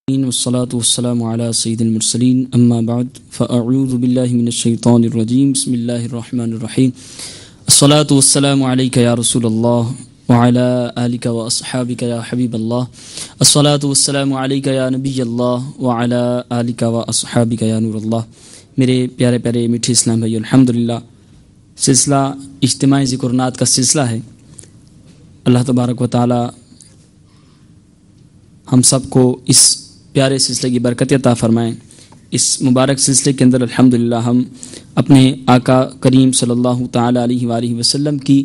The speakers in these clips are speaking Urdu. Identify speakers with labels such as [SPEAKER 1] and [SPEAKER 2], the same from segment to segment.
[SPEAKER 1] والصلاة والسلام على سيد المرسلين أما بعد فأعوذ بالله من الشيطان الرجيم بسم الله الرحمن الرحيم الصلاة والسلام عليك يا رسول الله وعلى آلك وأصحابك يا حبيب الله الصلاة والسلام عليك يا نبي الله وعلى آلك وأصحابك يا نور الله. میرے پیارے پیارے میٹھے اسلام بھائی، الحمدللہ سلسلہ اجتماعی ذکر نعت کا سلسلہ ہے. اللہ تبارک و تعالی ہم سب کو اس پیارے سلسلے کی برکت عطا فرمائیں. اس مبارک سلسلے کے اندر الحمدللہ ہم اپنے آقا کریم صلی اللہ تعالی علیہ وآلہ وسلم کی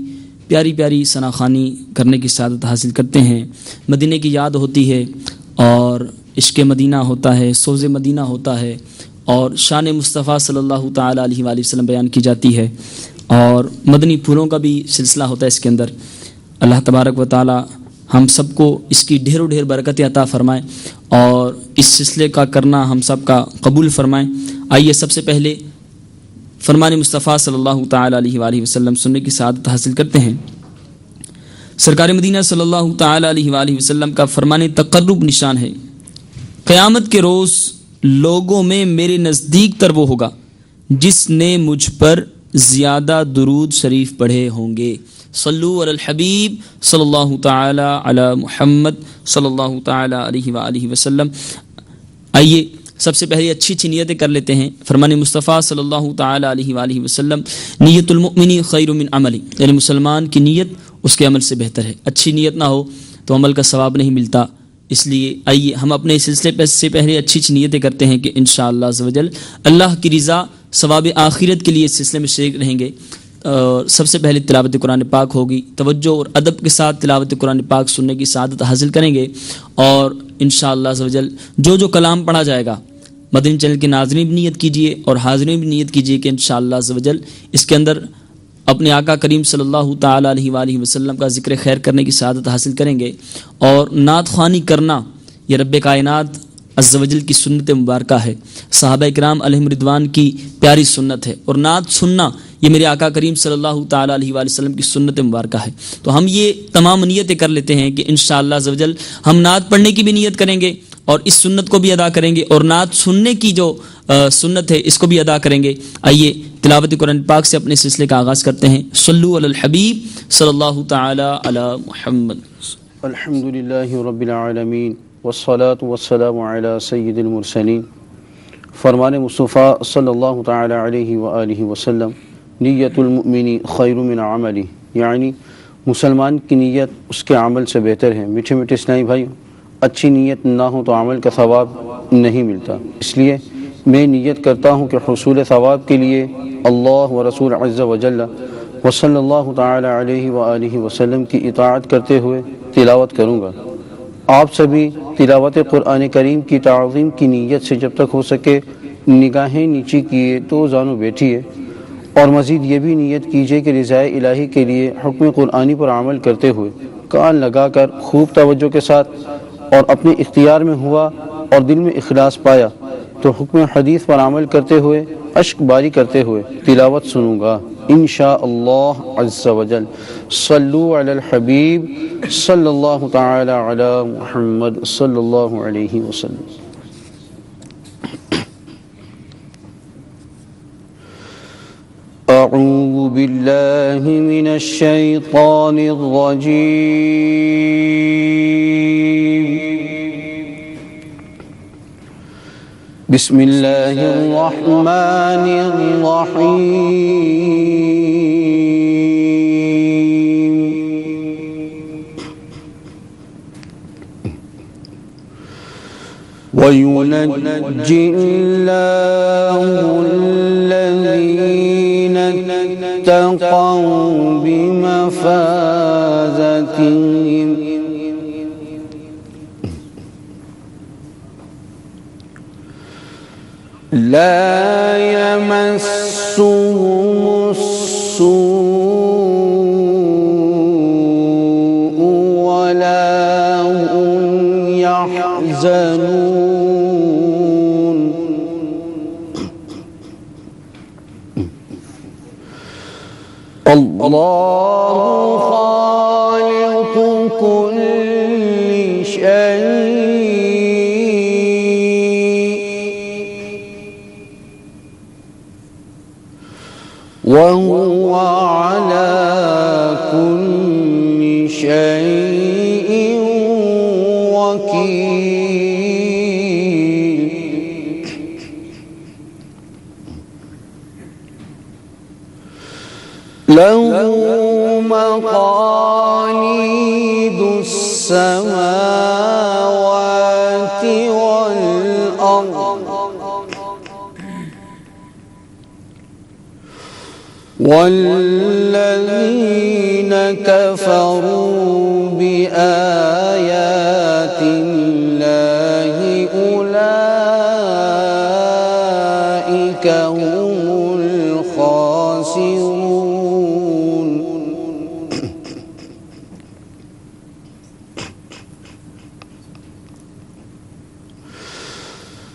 [SPEAKER 1] پیاری پیاری ثناخوانی کرنے کی سعادت حاصل کرتے ہیں. مدینے کی یاد ہوتی ہے اور عشق مدینہ ہوتا ہے، سوز مدینہ ہوتا ہے اور شان مصطفیٰ صلی اللہ تعالی علیہ وآلہ وسلم بیان کی جاتی ہے اور مدنی پھولوں کا بھی سلسلہ ہوتا ہے اس کے اندر. اللہ تبارک و تعالی ہم سب کو اس کی ڈھیر و ڈھیر برکت عطا فرمائیں اور اس سلسلے کا کرنا ہم سب کا قبول فرمائیں. آئیے سب سے پہلے فرمان مصطفیٰ صلی اللہ تعالی علیہ وآلہ وسلم سننے کی سعادت حاصل کرتے ہیں. سرکار مدینہ صلی اللہ تعالی علیہ وآلہ وسلم کا فرمان تقرب نشان ہے: قیامت کے روز لوگوں میں میرے نزدیک تر وہ ہوگا جس نے مجھ پر زیادہ درود شریف پڑھے ہوں گے. صلو علی الحبیب صلی اللہ تعالی علی محمد صلی اللہ تعالی علیہ وآلہ وسلم. آئیے سب سے پہلے اچھی اچھی نیتیں کر لیتے ہیں. فرمان مصطفیٰ صلی اللہ تعالی علیہ وآلہ وسلم: نیت المؤمن خیر من عملی، یعنی مسلمان کی نیت اس کے عمل سے بہتر ہے. اچھی نیت نہ ہو تو عمل کا ثواب نہیں ملتا. اس لیے آئیے ہم اپنے سلسلے سے پہلے اچھی اچھی نیتیں کرتے ہیں کہ انشاءاللہ عز و جل اللہ کی رضا ثواب آخرت کے لیے اس سلسلے میں شریک رہیں گے. سب سے پہلے تلاوت قرآن پاک ہوگی. توجہ اور ادب کے ساتھ تلاوت قرآن پاک سننے کی سعادت حاصل کریں گے اور انشاءاللہ عز و جل جو کلام پڑھا جائے گا مدنی چینل کے ناظرین بھی نیت کیجئے اور حاضرین بھی نیت کیجئے کہ انشاءاللہ عز و جل اس کے اندر اپنے آقا کریم صلی اللہ تعالی علیہ وآلہ وسلم کا ذکر خیر کرنے کی سعادت حاصل کریں گے. اور نعت خوانی کرنا یہ رب کائنات عز و جل کی سنت مبارکہ ہے، صحابہ کرام علیہم رضوان کی پیاری سنت ہے، اور نعت سننا یہ میرے آقا کریم صلی اللہ تعالی علیہ وآلہ وسلم کی سنت مبارکہ ہے. تو ہم یہ تمام نیتیں کر لیتے ہیں کہ انشاءاللہ عز و جل ہم نعت پڑھنے کی بھی نیت کریں گے اور اس سنت کو بھی ادا کریں گے اور نعت سننے کی جو سنت ہے اس کو بھی ادا کریں گے. آئیے تلاوت قرآن پاک سے اپنے سلسلے کا آغاز کرتے ہیں. صلو علی الحبیب صلی اللہ تعالی علی محمد.
[SPEAKER 2] الحمدللہ رب العالمین والصلاة والسلام علی سید المرسلین. فرمان مصطفیٰ صلی اللہ تعالی علیہ وآلہ وسلم: نیت المؤمن خیر من عملی، یعنی مسلمان کی نیت اس کے عمل سے بہتر ہے. میٹھے میٹھے اسلامی بھائیو، اچھی نیت نہ ہو تو عمل کا ثواب نہیں ملتا. اس لیے میں نیت کرتا ہوں کہ حصول ثواب کے لیے اللہ و رسول عز و جل و صلی اللہ تعالی علیہ وآلہ وسلم کی اطاعت کرتے ہوئے تلاوت کروں گا. آپ سبھی تلاوت قرآن کریم کی تعظیم کی نیت سے جب تک ہو سکے نگاہیں نیچی کیے تو زانو بیٹھیے، اور مزید یہ بھی نیت کیجیے کہ رضائے الہی کے لیے حکم قرآنی پر عمل کرتے ہوئے کان لگا کر خوب توجہ کے ساتھ اور اپنے اختیار میں ہوا اور دل میں اخلاص پایا تو حکم حدیث پر عمل کرتے ہوئے اشک باری کرتے ہوئے تلاوت سنوں گا انشاءاللہ عز و جل. صلو علی الحبیب صلی اللہ تعالی علی محمد صلی اللہ علیہ وسلم. اعوذ باللہ من الشیطان الرجیم. بسم اللہ الرحمن الرحیم. وَيُنَجِّي اللَّهُ الَّذِينَ اتَّقَوْا بِمَفَازَتِهِمْ لا يمسهم السوء ولا هم يحزنون. الله خالق كل شيء له مقاليد السماوات والأرض والذين كفروا بآيات الله أولئك هم الخاسرون.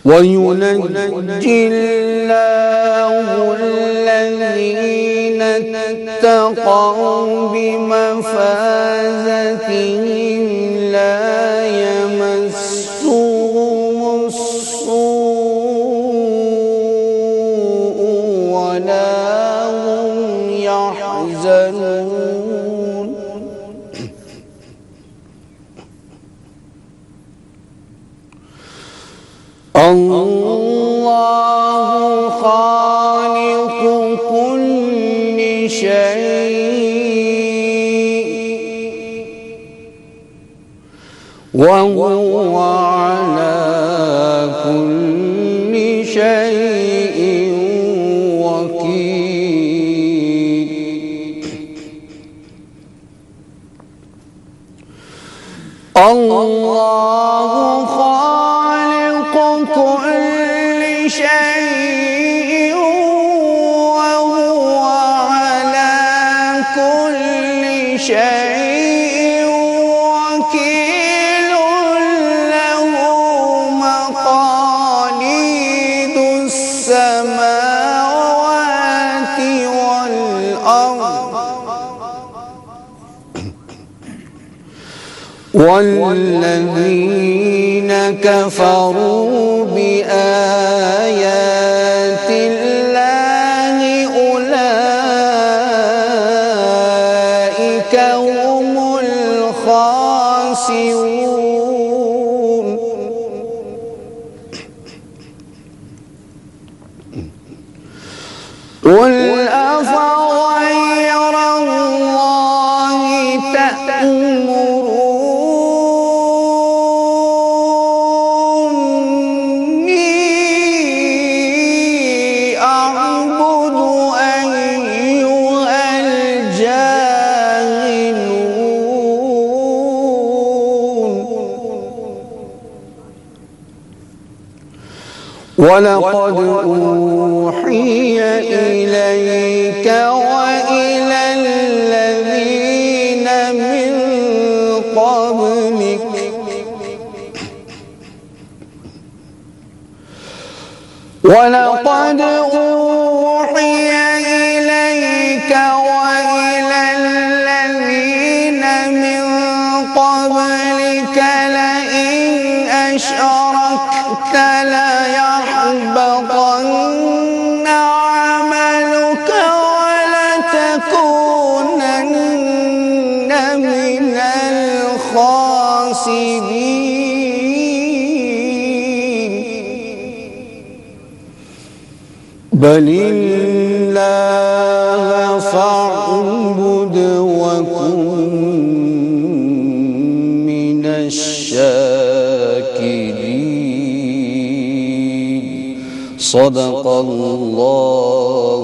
[SPEAKER 2] وينجي الله الذين اتقوا بمفازتهم لا يمسهم السوء ولا هم يحزنون. الله خالق كل شيء وهو على كل شيء وكيل. الله خالق كل شيء وهو على كل شيء وكيل. له مقاليد السماوات والأرض والذين كفروا بآيات الله أولئك هم الخاسرون. قل أفغير الله تأمروني أعبد أيها الجاهلون. ولقد أوحي إليك وإلى الذين من قبلك ولقد أوحي إليك وإلى الذين من قبلك لئن أشركت ليحبطن عملك ولتكونن من الخاسرين. بل الله فاعبد وكن من الشاكرين. صدق الله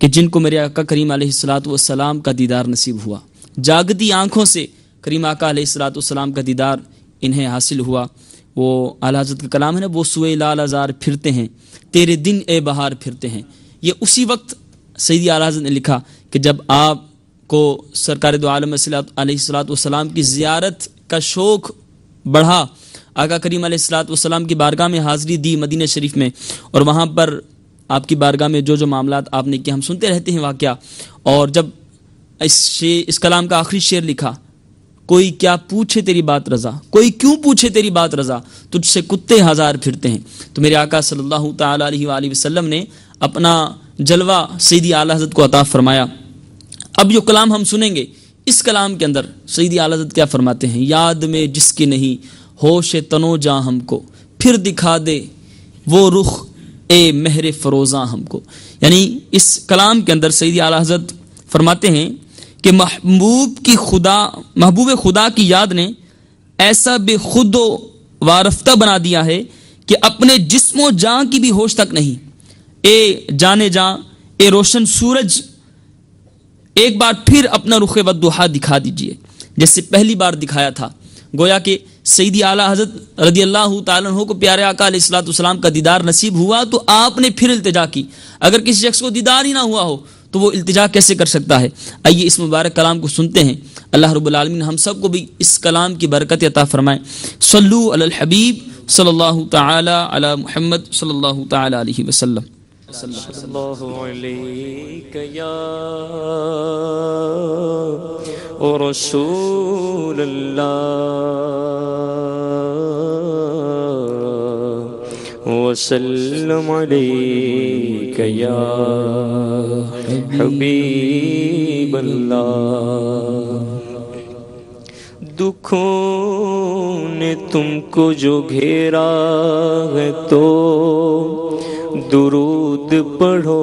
[SPEAKER 1] کہ جن کو میرے آقا کریم علیہ الصلاۃ والسلام کا دیدار نصیب ہوا، جاگتی آنکھوں سے کریم آقا علیہ الصلاۃ والسلام کا دیدار انہیں حاصل ہوا۔ وہ اعلیٰ حضرت کا کلام ہے نا، وہ سوئے لال ازار پھرتے ہیں، تیرے دن اے بہار پھرتے ہیں۔ یہ اسی وقت سیدی اعلیٰ حضرت نے لکھا کہ جب آپ کو سرکار دو عالم علیہ الصلاۃ والسلام کی زیارت کا شوق بڑھا، آقا کریم علیہ الصلاۃ والسلام کی بارگاہ میں حاضری دی مدینہ شریف میں، اور وہاں پر آپ کی بارگاہ میں جو معاملات آپ نے کیے ہم سنتے رہتے ہیں واقعہ، اور جب اس کلام کا آخری شعر لکھا، کوئی کیا پوچھے تیری بات رضا، کوئی کیوں پوچھے تیری بات رضا، تجھ سے کتے ہزار پھرتے ہیں، تو میرے آقا صلی اللہ تعالیٰ علیہ وآلہ وسلم نے اپنا جلوہ سیدی اعلیٰ حضرت کو عطا فرمایا۔ اب جو کلام ہم سنیں گے، اس کلام کے اندر سیدی اعلیٰ حضرت کیا فرماتے ہیں، یاد میں جس کی نہیں ہوش تنو جاں ہم کو، پھر دکھا دے وہ رخ اے مہر فروزاں ہم کو۔ یعنی اس کلام کے اندر سیدی اعلیٰ حضرت فرماتے ہیں کہ محبوب خدا کی یاد نے ایسا بے خود و وارفتہ بنا دیا ہے کہ اپنے جسم و جاں کی بھی ہوش تک نہیں۔ اے جانے جاں، اے روشن سورج، ایک بار پھر اپنا رخ والضحیٰ دکھا دیجئے، جیسے پہلی بار دکھایا تھا۔ گویا کہ سیدی اعلیٰ حضرت رضی اللہ تعالیٰ عنہ کو پیارے آقا علیہ الصلوۃ والسلام کا دیدار نصیب ہوا تو آپ نے پھر التجا کی۔ اگر کسی شخص کو دیدار ہی نہ ہوا ہو تو وہ التجا کیسے کر سکتا ہے؟ آئیے اس مبارک کلام کو سنتے ہیں۔ اللہ رب العالمین ہم سب کو بھی اس کلام کی برکت عطا فرمائے۔ صلو علی الحبیب صلی اللہ تعالی علی محمد صلی اللہ تعالی علیہ وسلم۔
[SPEAKER 3] اللہ علیک یا رسول اللہ وسلم علیک یا حبیب اللہ۔ دکھوں نے تم کو جو گھیرا ہے تو درود پڑھو،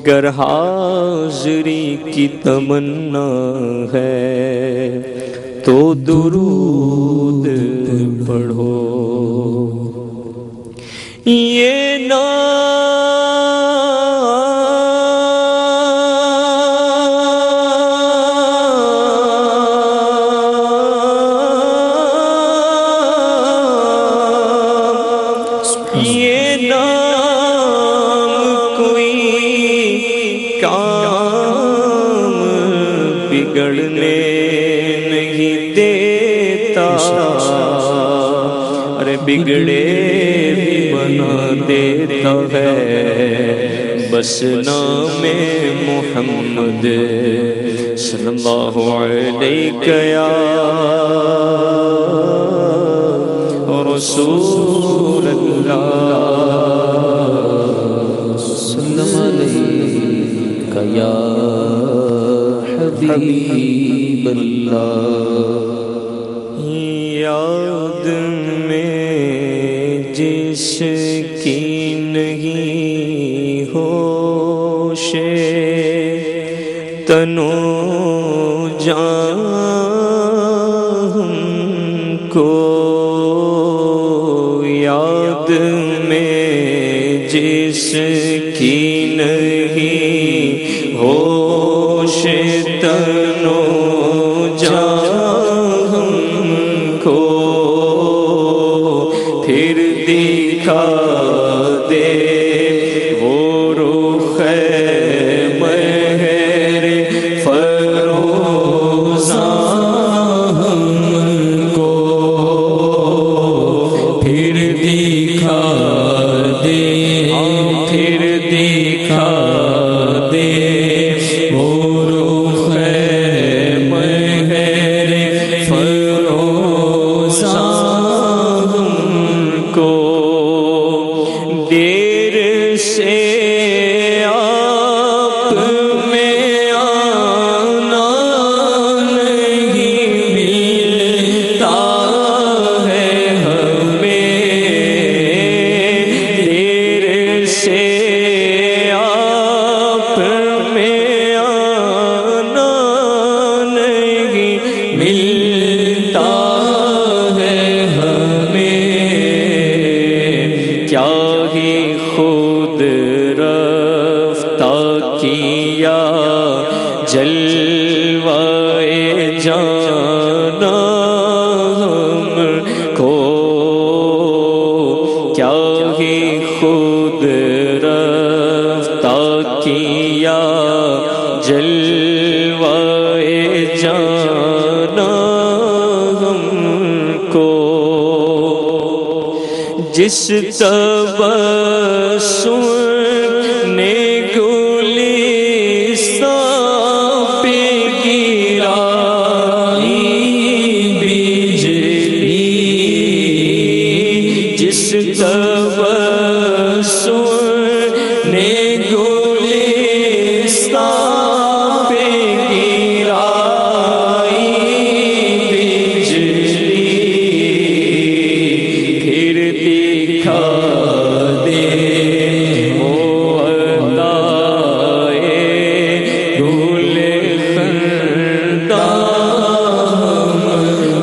[SPEAKER 3] گر حاضری کی تمنا ہے تو درود پڑھو۔ یہ بگڑنے نہیں دیتا، ارے بگڑے بھی بنا دیتا ہے، بس نام محمد صلی اللہ علیہ یا رسول اللہ
[SPEAKER 2] وسلم علیک یا حبیب اللہ۔
[SPEAKER 3] یاد میں جس کی نہیں ہوش تنو جان ہم کو، یاد میں جس کی نہیں ہوش تنو جان ہم کو، پھر دکھا دے وہ رخ مہر فروزاں ہم کو، پھر دکھا دے، پھر دکھا دے وہ رخ کیا جلوائے جانا ہم کو، کیا ہی خود رفتہ کیا جلوائے جانا ہم کو، جس تبسم نے گلستان پہ گرائی بجلی، جس تبسم نے گلستان پہ گرائی بجلی، پھر دکھا دے وہ عطائے گل خندان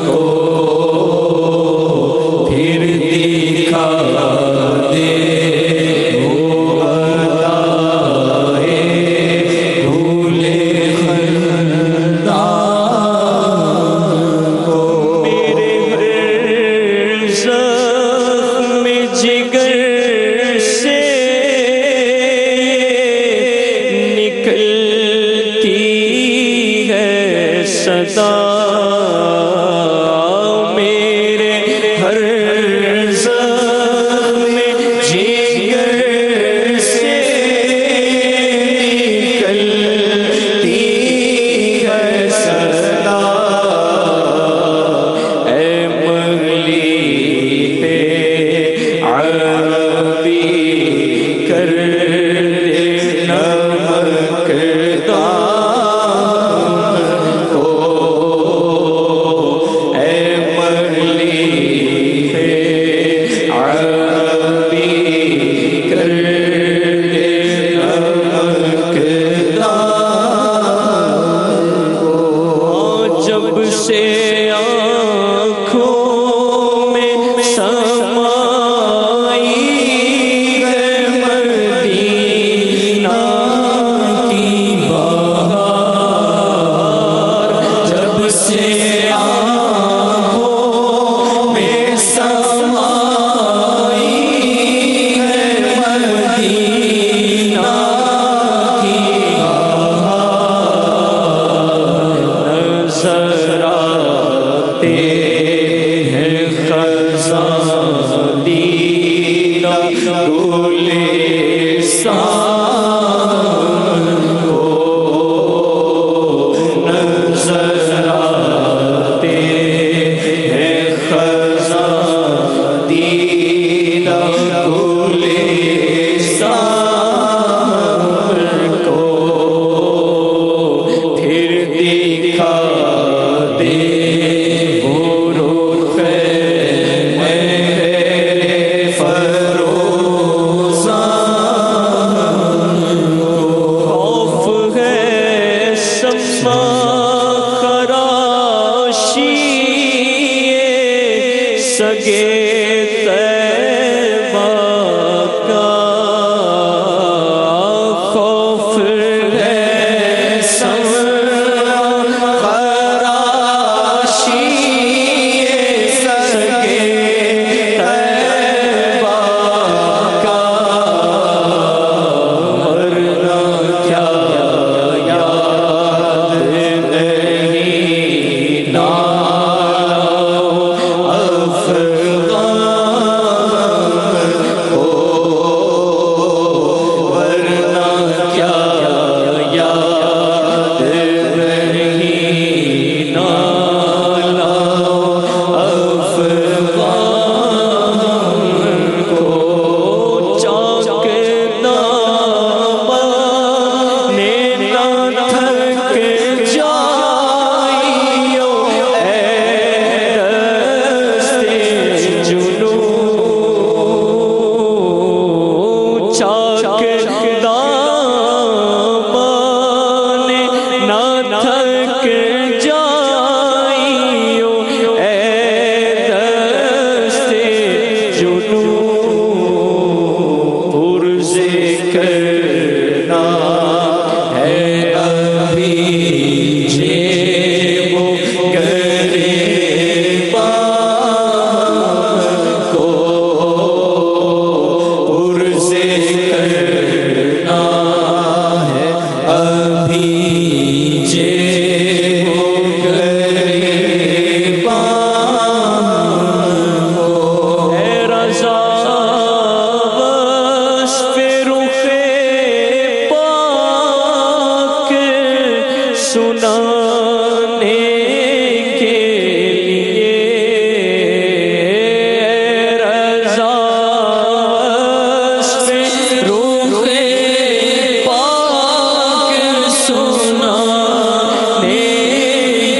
[SPEAKER 3] کو، پھر دکھا دے وہ عطائے گل خندان کو، میرے ہر زخم جگر سے نکلتی ہے صدا، میرے ہر زخم جگر سے نکلتی ہے صدا، اے مغلیب عربی کر دے نمکدان کو، بھیجے ہو گریباں ہو، اے رضا وصف رخ پاک سنانے کے لیے، رضا وصف رخ پاک سنانے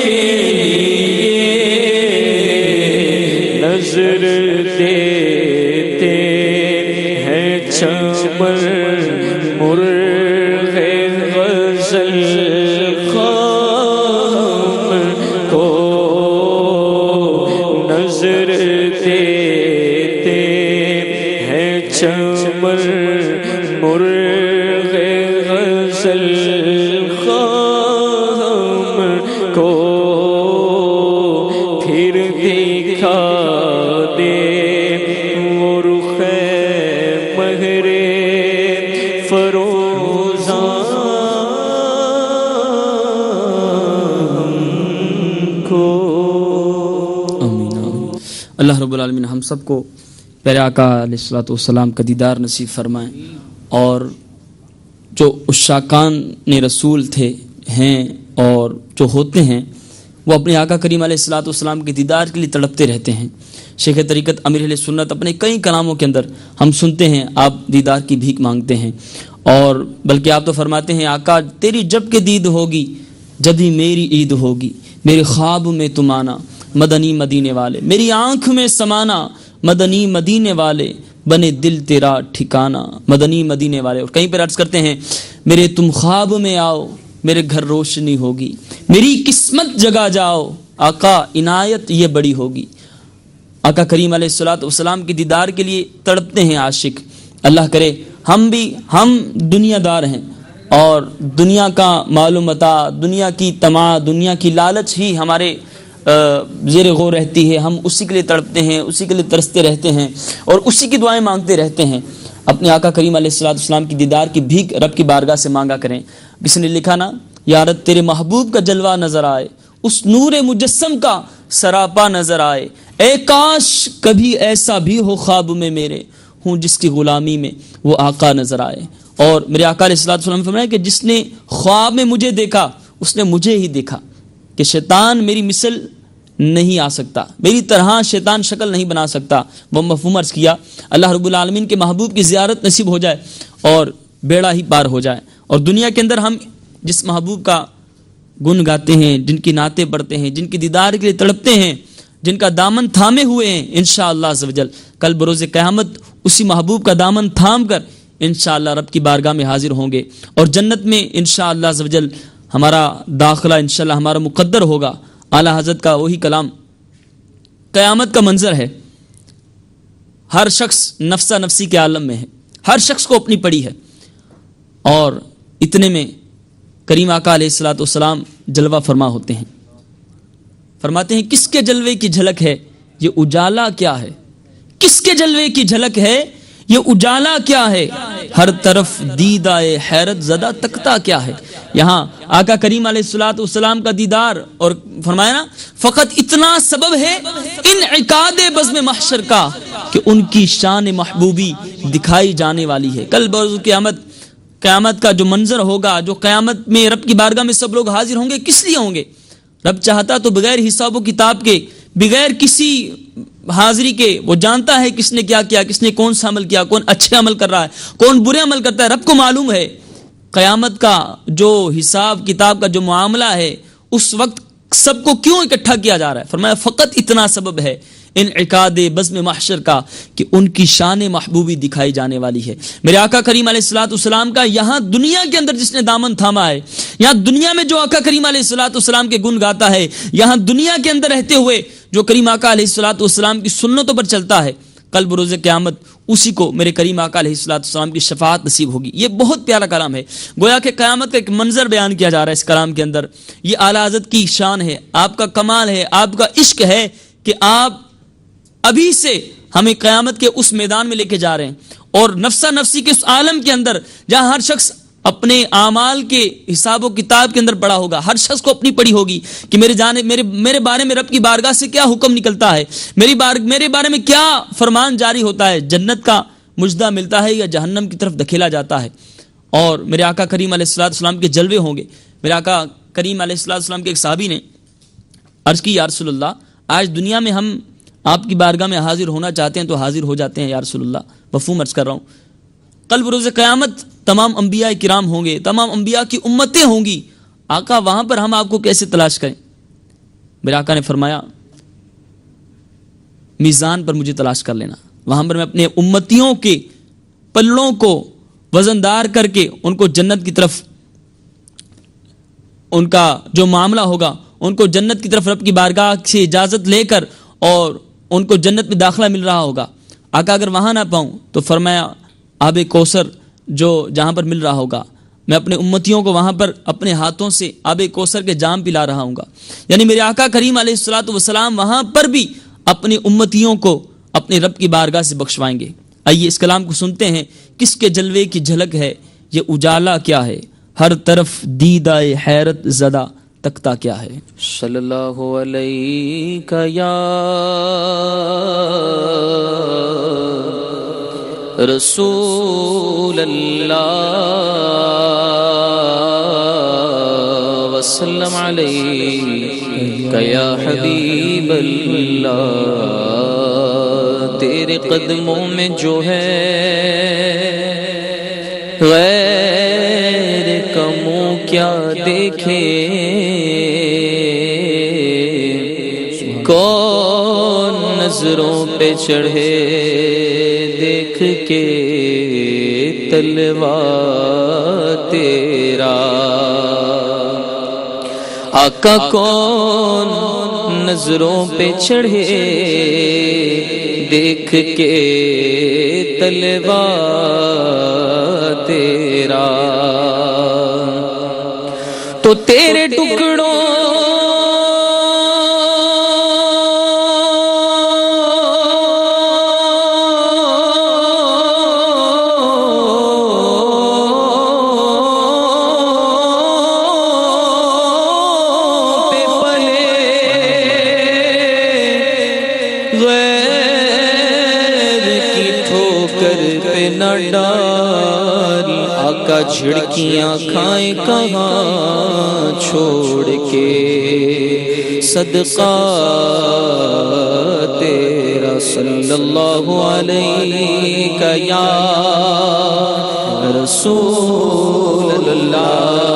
[SPEAKER 3] کے لیے، نظر دیتے ہیں چمن مرغ غزل خام کو، نظر دیتے ہیں چمن مرغ غزل خام کو، پھر دکھا دے وہ رخ مہر فروزاں کو۔
[SPEAKER 1] آمین آمین۔ اللہ رب العالمین ہم سب کو پیارے آقا علیہ الصلوۃ والسلام کا دیدار نصیب فرمائیں، اور جو عشاقان رسول تھے ہیں اور جو ہوتے ہیں وہ اپنے آقا کریم علیہ الصلوۃ والسلام کے دیدار کے لیے تڑپتے رہتے ہیں۔ شیخ طریقت امیر اہل سنت اپنے کئی کلاموں کے اندر ہم سنتے ہیں آپ دیدار کی بھیک مانگتے ہیں، اور بلکہ آپ تو فرماتے ہیں آقا تیری جب کہ دید ہوگی جبھی میری عید ہوگی، میرے خواب میں تم آنا مدنی مدینے والے، میری آنکھ میں سمانا مدنی مدینے والے، بنے دل تیرا ٹھکانہ مدنی مدینے والے۔ اور کہیں پر عرض کرتے ہیں میرے تم خواب میں آؤ میرے گھر روشنی ہوگی، میری قسمت جگا جاؤ آقا عنایت یہ بڑی ہوگی۔ آقا کریم علیہ الصلوۃ والسلام کے دیدار کے لیے تڑپتے ہیں عاشق۔ اللہ کرے ہم دنیا دار ہیں، اور دنیا کا معلوم متاع، دنیا کی طمع، دنیا کی لالچ ہی ہمارے زیر غور رہتی ہے، ہم اسی کے لیے تڑپتے ہیں، اسی کے لیے ترستے رہتے ہیں، اور اسی کی دعائیں مانگتے رہتے ہیں۔ اپنے آقا کریم علیہ الصلوۃ والسلام کی دیدار کی بھیک رب کی بارگاہ سے مانگا کریں۔ کسی نے لکھا نا، یا رب تیرے محبوب کا جلوہ نظر آئے، اس نور مجسم کا سراپا نظر آئے، اے کاش کبھی ایسا بھی ہو خواب میں میرے، ہوں جس کی غلامی میں وہ آقا نظر آئے۔ اور میرے آقا علیہ الصلوۃ والسلام فرمایا کہ جس نے خواب میں مجھے دیکھا اس نے مجھے ہی دیکھا، کہ شیطان میری مثل نہیں آ سکتا، میری طرح شیطان شکل نہیں بنا سکتا۔ وہ مفہوم عرض کیا، اللہ رب العالمین کے محبوب کی زیارت نصیب ہو جائے اور بیڑا ہی پار ہو جائے۔ اور دنیا کے اندر ہم جس محبوب کا گن گاتے ہیں، جن کی نعتیں پڑھتے ہیں، جن کی دیدار کے لیے تڑپتے ہیں، جن کا دامن تھامے ہوئے ہیں، انشاءاللہ عز و جل کل بروز قیامت اسی محبوب کا دامن تھام کر انشاءاللہ رب کی بارگاہ میں حاضر ہوں گے، اور جنت میں انشاءاللہ عز و جل ہمارا داخلہ انشاءاللہ ہمارا مقدر ہوگا۔ اعلیٰ حضرت کا وہی کلام، قیامت کا منظر ہے، ہر شخص نفسہ نفسی کے عالم میں ہے، ہر شخص کو اپنی پڑی ہے، اور اتنے میں کریم آقا علیہ الصلوۃ والسلام جلوہ فرما ہوتے ہیں۔ فرماتے ہیں کس کے جلوے کی جھلک ہے یہ اجالا کیا ہے، کس کے جلوے کی جھلک ہے یہ اجالا کیا ہے، ہر طرف دیدائے حیرت زدہ تکتا کیا ہے۔ یہاں آقا کریم علیہ الصلوۃ والسلام کا دیدار، اور فرمایا نا فقط اتنا سبب ہے انعقاد بزم محشر کا کہ ان کی شان محبوبی دکھائی جانے والی ہے۔ کل بروز قیامت کا جو منظر ہوگا، جو قیامت میں رب کی بارگاہ میں سب لوگ حاضر ہوں گے، کس لیے ہوں گے؟ رب چاہتا تو بغیر حساب و کتاب کے، بغیر کسی حاضری کے وہ جانتا ہے کس نے کیا کیا، کس نے کون سا عمل کیا، کون اچھے عمل کر رہا ہے، کون برے عمل کرتا ہے، رب کو معلوم ہے۔ قیامت کا جو حساب کتاب کا جو معاملہ ہے، اس وقت سب کو کیوں اکٹھا کیا جا رہا ہے؟ فرمایا فقط اتنا سبب ہے انعقاد بزم محشر کا کہ ان کی شان محبوبی دکھائی جانے والی ہے۔ میرے آقا کریم علیہ الصلوۃ والسلام کا یہاں دنیا کے اندر جس نے دامن تھاما ہے، یہاں دنیا میں جو آقا کریم علیہ الصلوۃ والسلام کے گن گاتا ہے، یہاں دنیا کے اندر رہتے ہوئے جو کریم آقا علیہ الصلوۃ والسلام کی سنتوں پر چلتا ہے، کل بروز قیامت اسی کو میرے کریم آقا علیہ الصلوۃ والسلام کی شفاعت نصیب ہوگی۔ یہ بہت پیارا کلام ہے، گویا کہ قیامت کا ایک منظر بیان کیا جا رہا ہے اس کلام کے اندر۔ یہ اعلیٰ حضرت کی شان ہے، آپ کا کمال ہے، آپ کا عشق ہے کہ آپ ابھی سے ہمیں قیامت کے اس میدان میں لے کے جا رہے ہیں، اور نفسہ نفسی کے اس عالم کے اندر جہاں ہر شخص اپنے اعمال کے حساب و کتاب کے اندر پڑا ہوگا. ہر شخص کو اپنی پڑی ہوگی کہ میرے بارے میں رب کی بارگاہ سے کیا حکم نکلتا ہے, میرے بارے میں کیا فرمان جاری ہوتا ہے, جنت کا مجدہ ملتا ہے یا جہنم کی طرف دھکیلا جاتا ہے. اور میرے آقا کریم علیہ السلام کے جلوے ہوں گے. میرے آقا کریم علیہ السلام کے ایک صحابی نے عرض کی, یا رسول اللہ, آج دنیا میں ہم آپ کی بارگاہ میں حاضر ہونا چاہتے ہیں تو حاضر ہو جاتے ہیں یا رسول اللہ, مفہوم عرض کر رہا ہوں. کل بروز قیامت تمام انبیاء کرام ہوں گے, تمام انبیاء کی امتیں ہوں گی, آقا وہاں پر ہم آپ کو کیسے تلاش کریں؟ میرے آقا نے فرمایا, میزان پر مجھے تلاش کر لینا, وہاں پر میں اپنے امتیوں کے پلڑوں کو وزندار کر کے ان کو جنت کی طرف, ان کا جو معاملہ ہوگا ان کو جنت کی طرف رب کی بارگاہ سے اجازت لے کر اور ان کو جنت میں داخلہ مل رہا ہوگا. آقا اگر وہاں نہ پاؤں تو فرمایا آب کوثر جو جہاں پر مل رہا ہوگا, میں اپنے امتیوں کو وہاں پر اپنے ہاتھوں سے آب کوثر کے جام پلا رہا ہوں گا. یعنی میرے آقا کریم علیہ الصلوۃ والسلام وہاں پر بھی اپنی امتیوں کو اپنے رب کی بارگاہ سے بخشوائیں گے. آئیے اس کلام کو سنتے ہیں, کس کے جلوے کی جھلک ہے یہ اجالا کیا ہے, ہر طرف دیدہ حیرت زدہ تکتا کیا ہے.
[SPEAKER 3] صلی اللہ علیہ یا رسول اللہ وسلم علیہ یا حبیب اللہ. تیرے قدموں میں جو ہے غیر کا منہ کیا دیکھے, کون نظروں پہ چڑھے دیکھ کے تلوا تیرا. آقا کون نظروں پہ چڑھے دیکھ کے تلوا تیرا. تو تیرے ٹکڑوں آقا جھڑکیاں کھائیں کہاں چھوڑ کے صدقہ تیرا. صلی اللہ علیہ یا رسول اللہ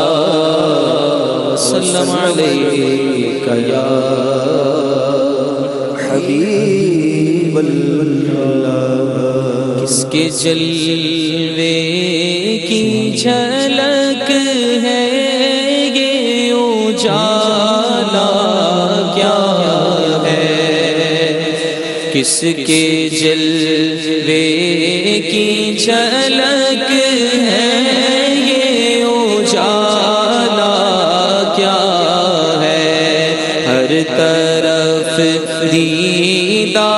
[SPEAKER 3] وسلم علیہ یا حبیب اللہ. کس کے جلوے کی جھلک ہے یہ اجالا کیا ہے, کس کے جلوے کی جھلک ہے یہ اجالا کیا ہے, ہر طرف دیدہ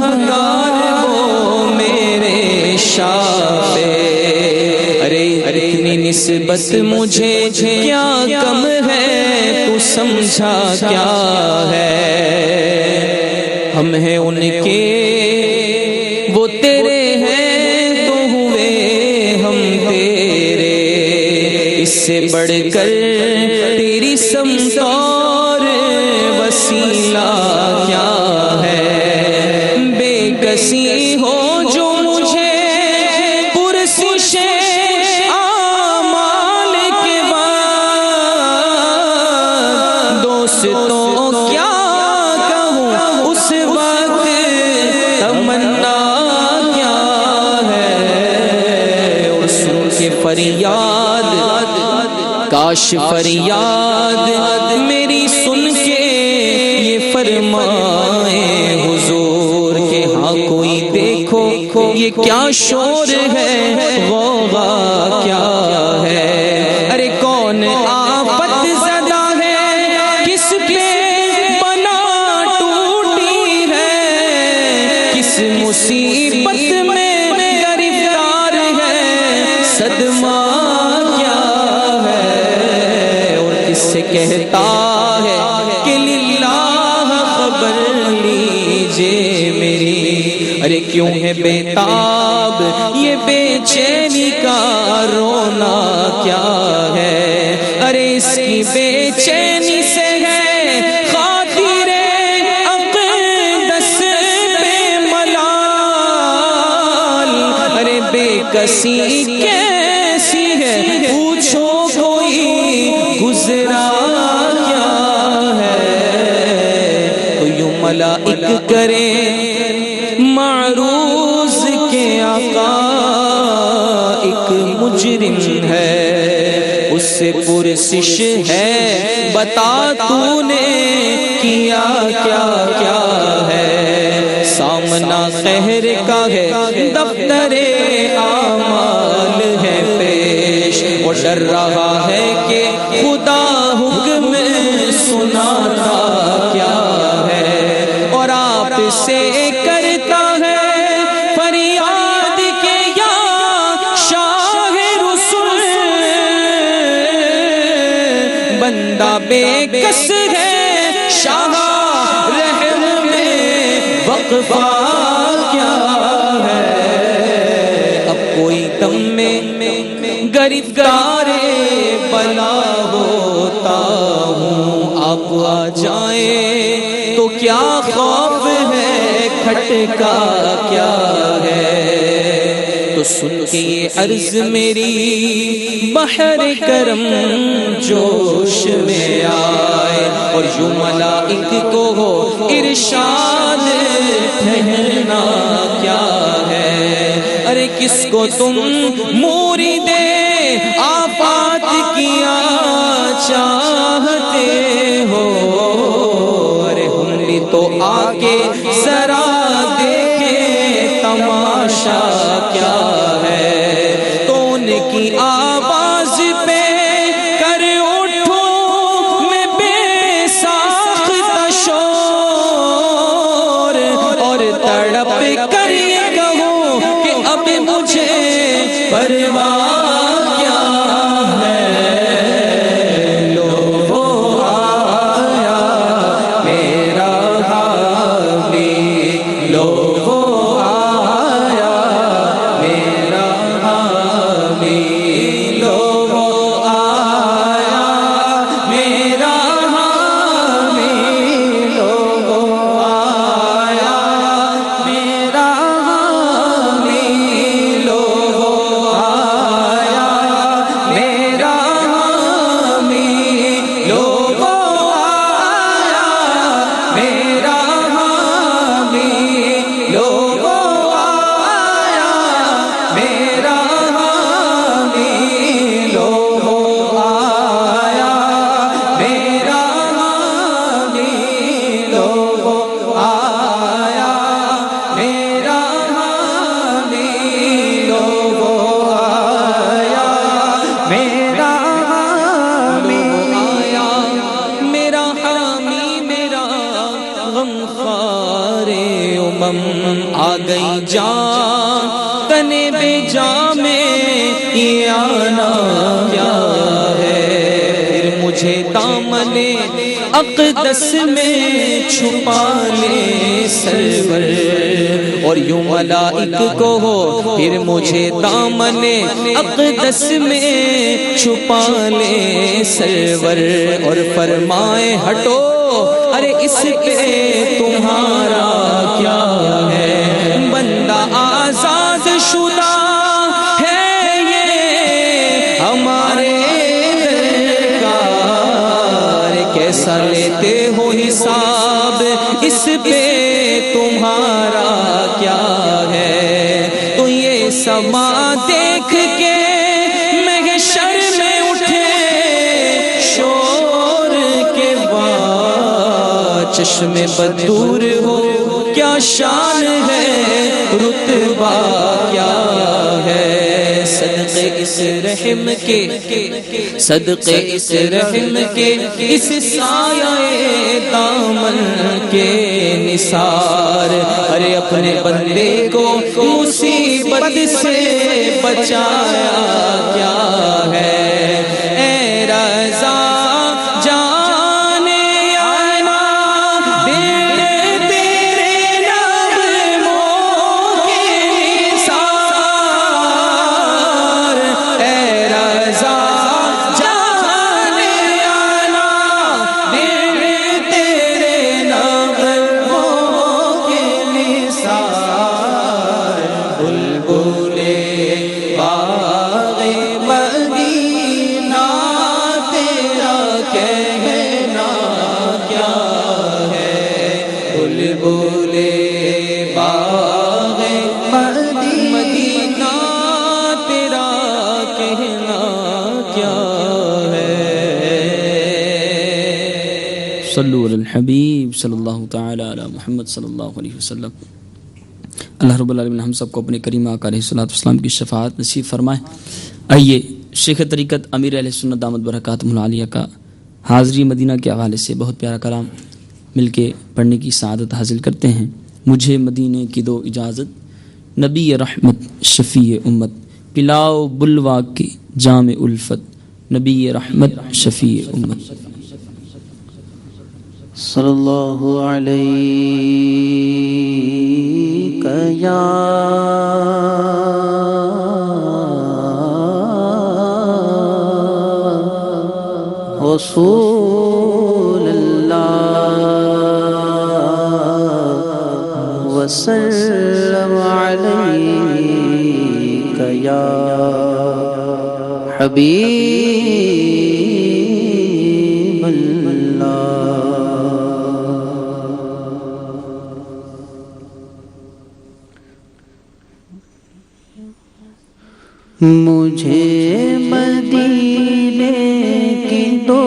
[SPEAKER 3] شاہکار وہ میرے شاہ ارے اتنی نسبت مجھے کیا کم ہے تو سمجھا کیا ہے ہم ہیں ان کے وہ تیرے ہیں تو ہوئے ہم تیرے اس سے بڑھ کر تیری سمت اور وسیلہ کیا ہے بے کسی ہو جو مجھے پرسش اعمال کے بعد دوستوں کیا کہوں اس وقت تمنا کیا ہے اور سن کے فریاد کاش فریاد میری سن کے یہ فرمائے حضور کہ ہاں کوئی دیکھو یہ کیا شور ہے غوغا کیا ہے ارے کون آفت زدہ ہے کس پہ بنا ٹوٹی ہے کس مصیبت میں گرفتار ہے صدمہ کیا ہے اور کس سے کہتا ہے کہ للہ خبر لیجئے میری ارے کیوں ہے بیتاب یہ بے چینی کا رونا کیا ہے ارے اس کی بے چینی سے ہے خاطر اقدس بے ملال ارے بے کسی کیسی ہے پوچھو کوئی گزرا کیا ہے تو یوں ملائک کرے معروض کے آقا ایک مجرم ہے اس سے پرسش ہے بتا تو نے کیا کیا کیا ہے سامنا قہر کا ہے دفتر اعمال ہے پیش وہ ڈر رہا ہے کہ خدا حکم سناتا کیا ہے اور آپ سے کرتا ہے فریاد کے یا شاہ رسول بندہ بے کس ہے شاہ رحم میں وقفہ کیا ہے اب کوئی دم میں گرفتار بلا ہوتا ہوں آپ آ جائیں تو کیا خوف ہے کھٹکا کیا ہے تو سن کے یہ عرض میری بحر کرم جوش میں آئے اور یوں ملائک کو ہو ارشاد ٹھہرنا کیا ہے ارے کس کو تم موری دے آفات کیا چاہتے ہو ارے ہم بھی تو آگے ذرا دیکھیں تماشا کیا ہے تو ان کی آواز پہ کر اٹھوں میں بے ساختہ شور اور تڑپ کر یہ کہوں کہ اب مجھے پرواہ کیا ہے لو آیا میرا حامی لو آیا میرا حامی لو آیا میرا حامی لو آیا میرا حامی لو آ گئی جان تنے بے جان میں یہ آنا کیا ہے؟ پھر مجھے دامن اقدس میں چھپا لے سرور، اور یوں ملائک کو ہو پھر مجھے دامن اقدس میں چھپا لے سرور، اور فرمائے ہٹو ارے اس پہ تمہارا کیا ہے؟ بندہ آزاد شدہ ہے یہ ہمارے درکار، کیسا لیتے ہو حساب اس پہ تمہارا کیا ہے؟ تو یہ سما دیکھ کے محشر میں اٹھے شور کے بعد، چشم بدور ہو کیا شان ہے، رتبہ کیا ہے؟ صدقے اس رحم کے، صدقے اس رحم کے، اس سایہ دامن کے نثار، ارے اپنے بندے کو مصیبت سے بچایا کیا ہے؟ اے رضا
[SPEAKER 1] صلو علی الحبیب صلی اللہ تعالی علی محمد صلی اللہ علیہ وسلم۔ اللہ رب العالمین ہم سب کو اپنے کریم آقا علیہ السلام کی شفاعت نصیب فرمائے۔ آئیے شیخ طریقت امیر اہل سنت دامت برکاتہ العالیہ کا حاضری مدینہ کے حوالے سے بہت پیارا کلام مل کے پڑھنے کی سعادت حاصل کرتے ہیں۔ مجھے مدینے کی دو اجازت، نبی رحمت شفیع امت، پلاؤ بلوا کی جام الفت، نبی رحمت شفیع امت۔
[SPEAKER 2] صلی اللہ علیہ یا رسول اللہ وسلم علیک یا حبیب اللہ۔ مجھے مدینے کی دو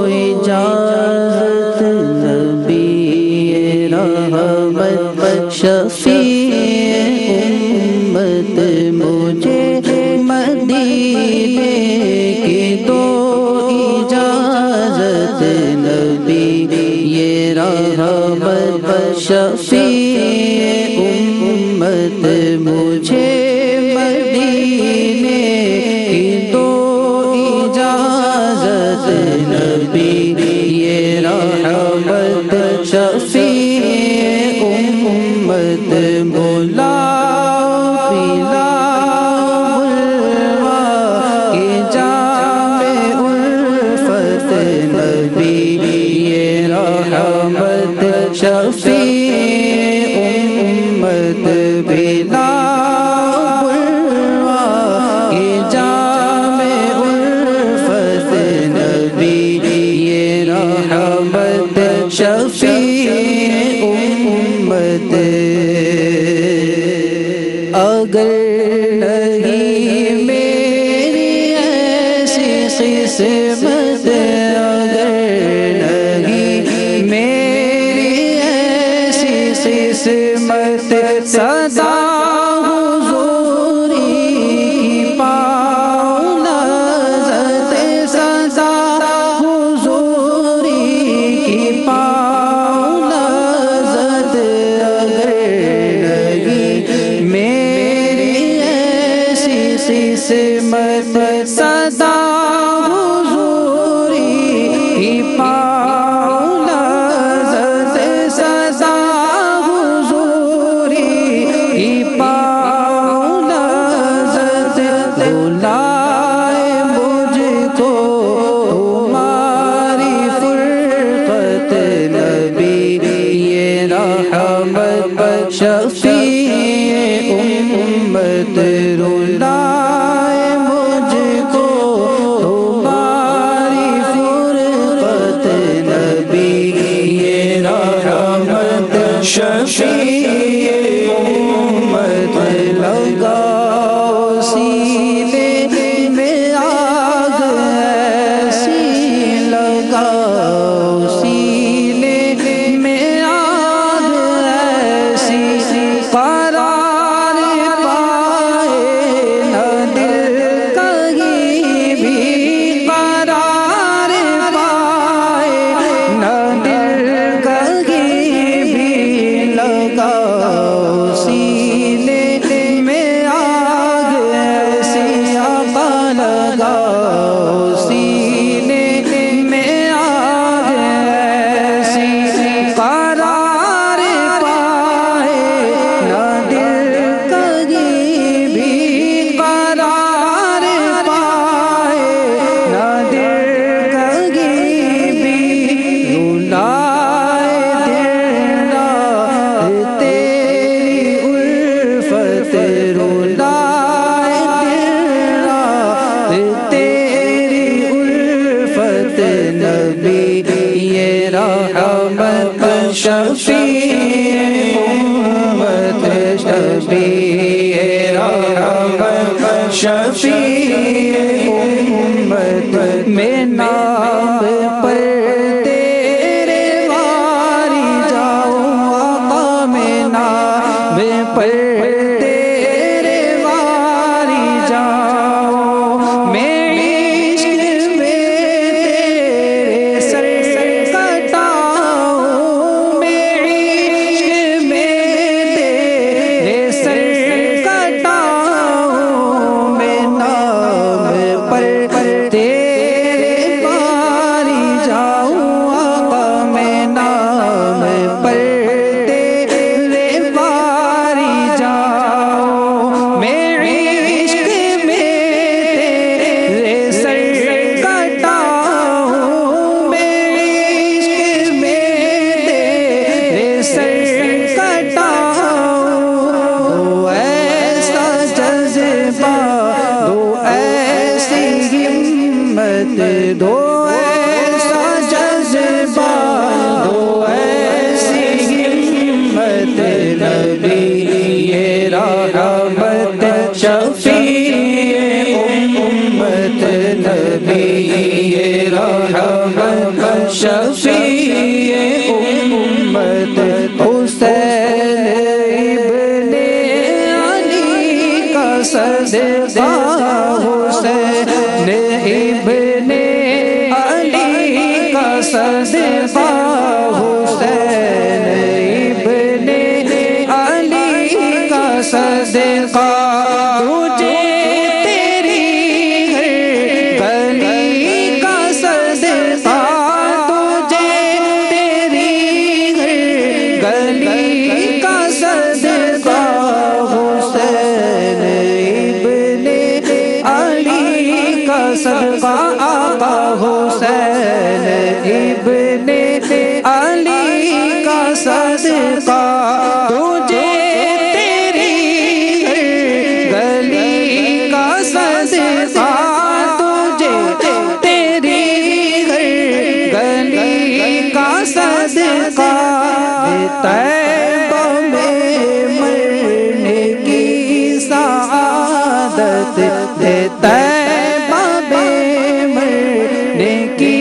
[SPEAKER 2] اجازت، نبی رحمت شفیع امت، مجھے مدینے کی دو اجازت، نبی رحمت شفیع امت، مجھے شفیع امت، مولا پلا بلوا کی جام الفت، نبی رحمت شفیع امت، پلا بلوا کی جام الفت، نبی رحمت شفیع امت۔ اگر نہیں میری ایسی قسمت، اگر نہیں میری ایسی قسمت، صدا حضوری پاؤں لذت، صدا حضوری کی پاؤں لذت، اگر
[SPEAKER 3] قسمت صدا حضوری پاؤں لذت صدا حضوری پاؤں لذت بلائے مجھ کو تمہاری فرقت نبی یہ رحمت شفیع امت رلائے مجھ کو تمہاری فرقت نبی یہ رحمت شفیع امت لگاؤ سینے میں آگ ایسی لگاؤ سینے میں آگ ایسی قرار پائے نہ دل کہیں بھی قرار پائے نہ دل کہیں بھی لگاؤ سینے میں آگ ایسی آقا لگاؤ سینے میں آگ ایسی قرار پائے نہ دل کہیں بھی قرار پائے نہ دل کہیں بھی رلائے دل رات تیری الفت رلائے دل رات تیری الفت نبی یہ رحمت شفیع امت نبی یہ رحمت شفیع امت میں نام پر تیرے واری جاؤں آقا میں نام پر تیرے واری جاؤں میں عشق میں تیرے سر کٹاؤں میں عشق میں تیرے سر کٹاؤں میں نام پر تیرے واری جاؤں آقا میں نام پر تیرے واری جاؤں میں عشق میں تیرے سر کٹاؤں میں عشق میں تیرے سر کٹاؤں دو ایسا جذبہ دو ایسی ہمت دو ایسا جذبہ دو ایسی ہمت نبی یہ رحمت شفیع امت نبی یہ رحمت شفیع امت حسین ابن علی کا صدقہ حسین ابن علی کا صدقہ حسین ابن علی کا صدقہ تجھے تیری ہر گلی کا صدقہ تجھے تیری ہر گلی کا صدقہ حسین ابن علی کا صدقہ آقا حسین ابن علی کا صدقہ تجھے تیری ہر گلی کا صدقہ تجھے تیری ہر گلی کا صدقہ طیبہ میں مرنے کی سعادت طیبہ میں مرنے کی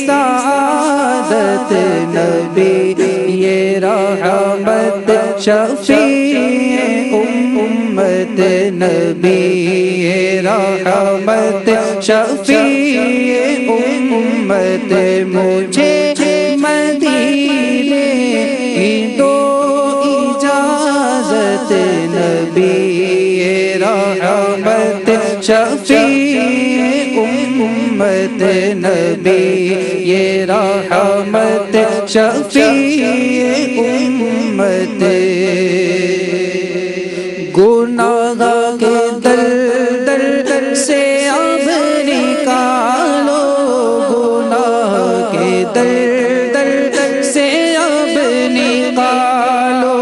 [SPEAKER 3] سعادت نبی یہ رحمت شفیع امت نبی یہ رحمت شفیع امت مجھے مدینے کی دو اجازت نبی رحمت شفیع امت نبی رحمت شفیع امت گناہ کے دل سے اب نکالو گناہ کے دل سے اب نکالو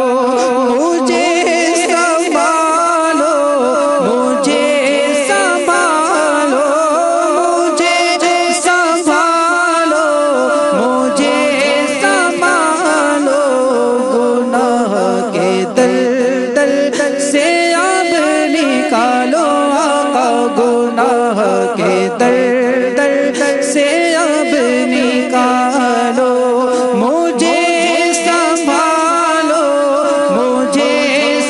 [SPEAKER 3] مجھے سنبھالو مجھے سنبھالو مجھے سنبھالو مجھے سنبھالو گناہ کے دل سے اب نکالو آقا گناہ کے دل سے اب نکالو مجھے سنبھالو مجھے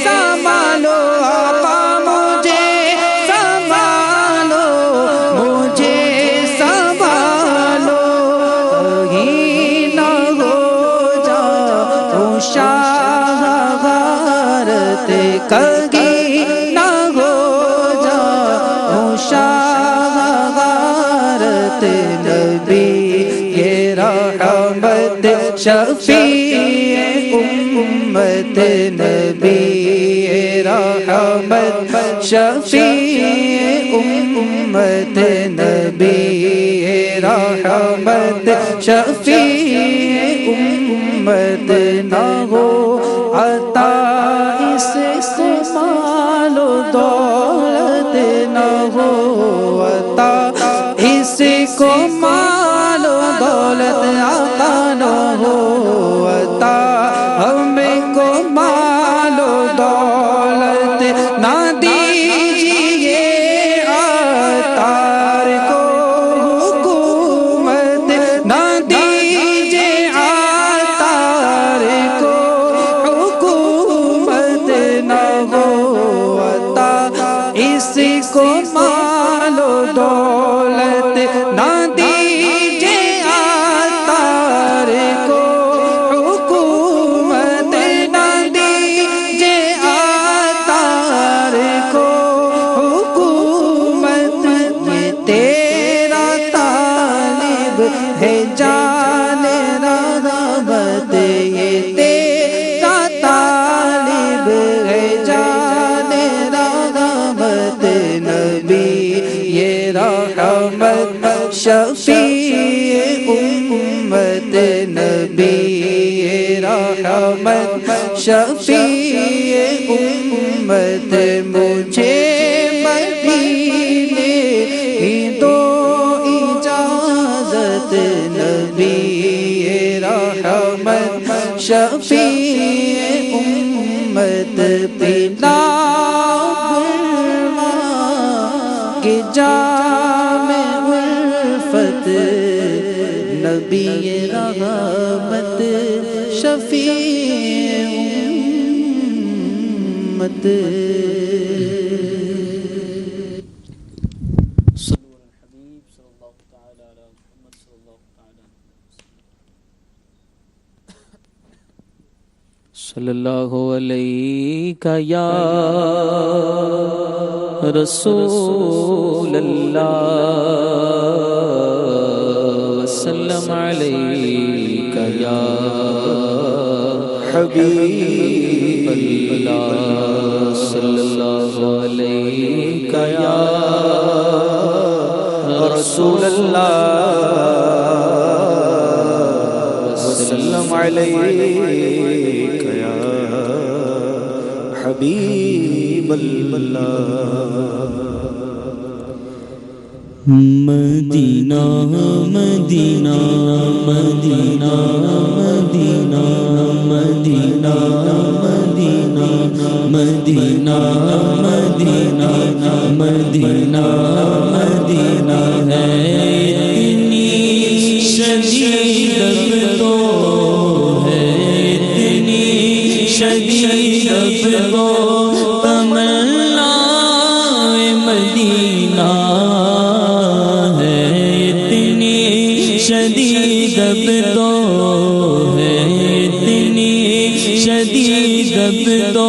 [SPEAKER 3] سنبھالو آقا مجھے سنبھالو مجھے سنبھالو کہیں نہ ہو جاؤں شاہ غارت کہیں نہ ہو جاؤں شاہ غارت نبی یہ رحمت شفیع امت نبی یہ رحمت شفیع امت نبی یہ رحمت شفیع امت نہ ہو عطا اس کو مال و دولت نہ ہو عطا اس کو مال و دولت عطا نہ ہو عطا ہمیں کو مال و دولت نہ دیجیے عطار کو حکومت نہ دیجیے عطار کو حکومت نہ ہو عطا اس کو مال و دولت نہ دیجیے عطار کو حکومت نہ دیجیے عطار کو حکومت یہ تیرا طالب ہے جان رغبت یہ تیرا طالب ہے جان رغبت نبی یہ رحمت شفیع امت نبی یہ رحمت شفیع امت مجھے مدینے کی دو اجازت نبی یہ رحمت شفیع امت پینا کہ جام الفت نبی رحمت شفیع امت
[SPEAKER 4] صلی اللہ علیہ یا رسول اللہ وسلم علیہ یا حبیب اللہ صلی اللہ علیہ یا رسول اللہ وسلم علیہ حبیب اللہ
[SPEAKER 3] مدینہ مدینہ مدینہ مدینہ مدینہ مدینہ مدینہ مدینہ مدینہ مدینہ ہے اتنی شدید اب تو ہے اتنی شدید اب تو تمنا مدینہ شدید اب تو ہے اتنی شدید اب تو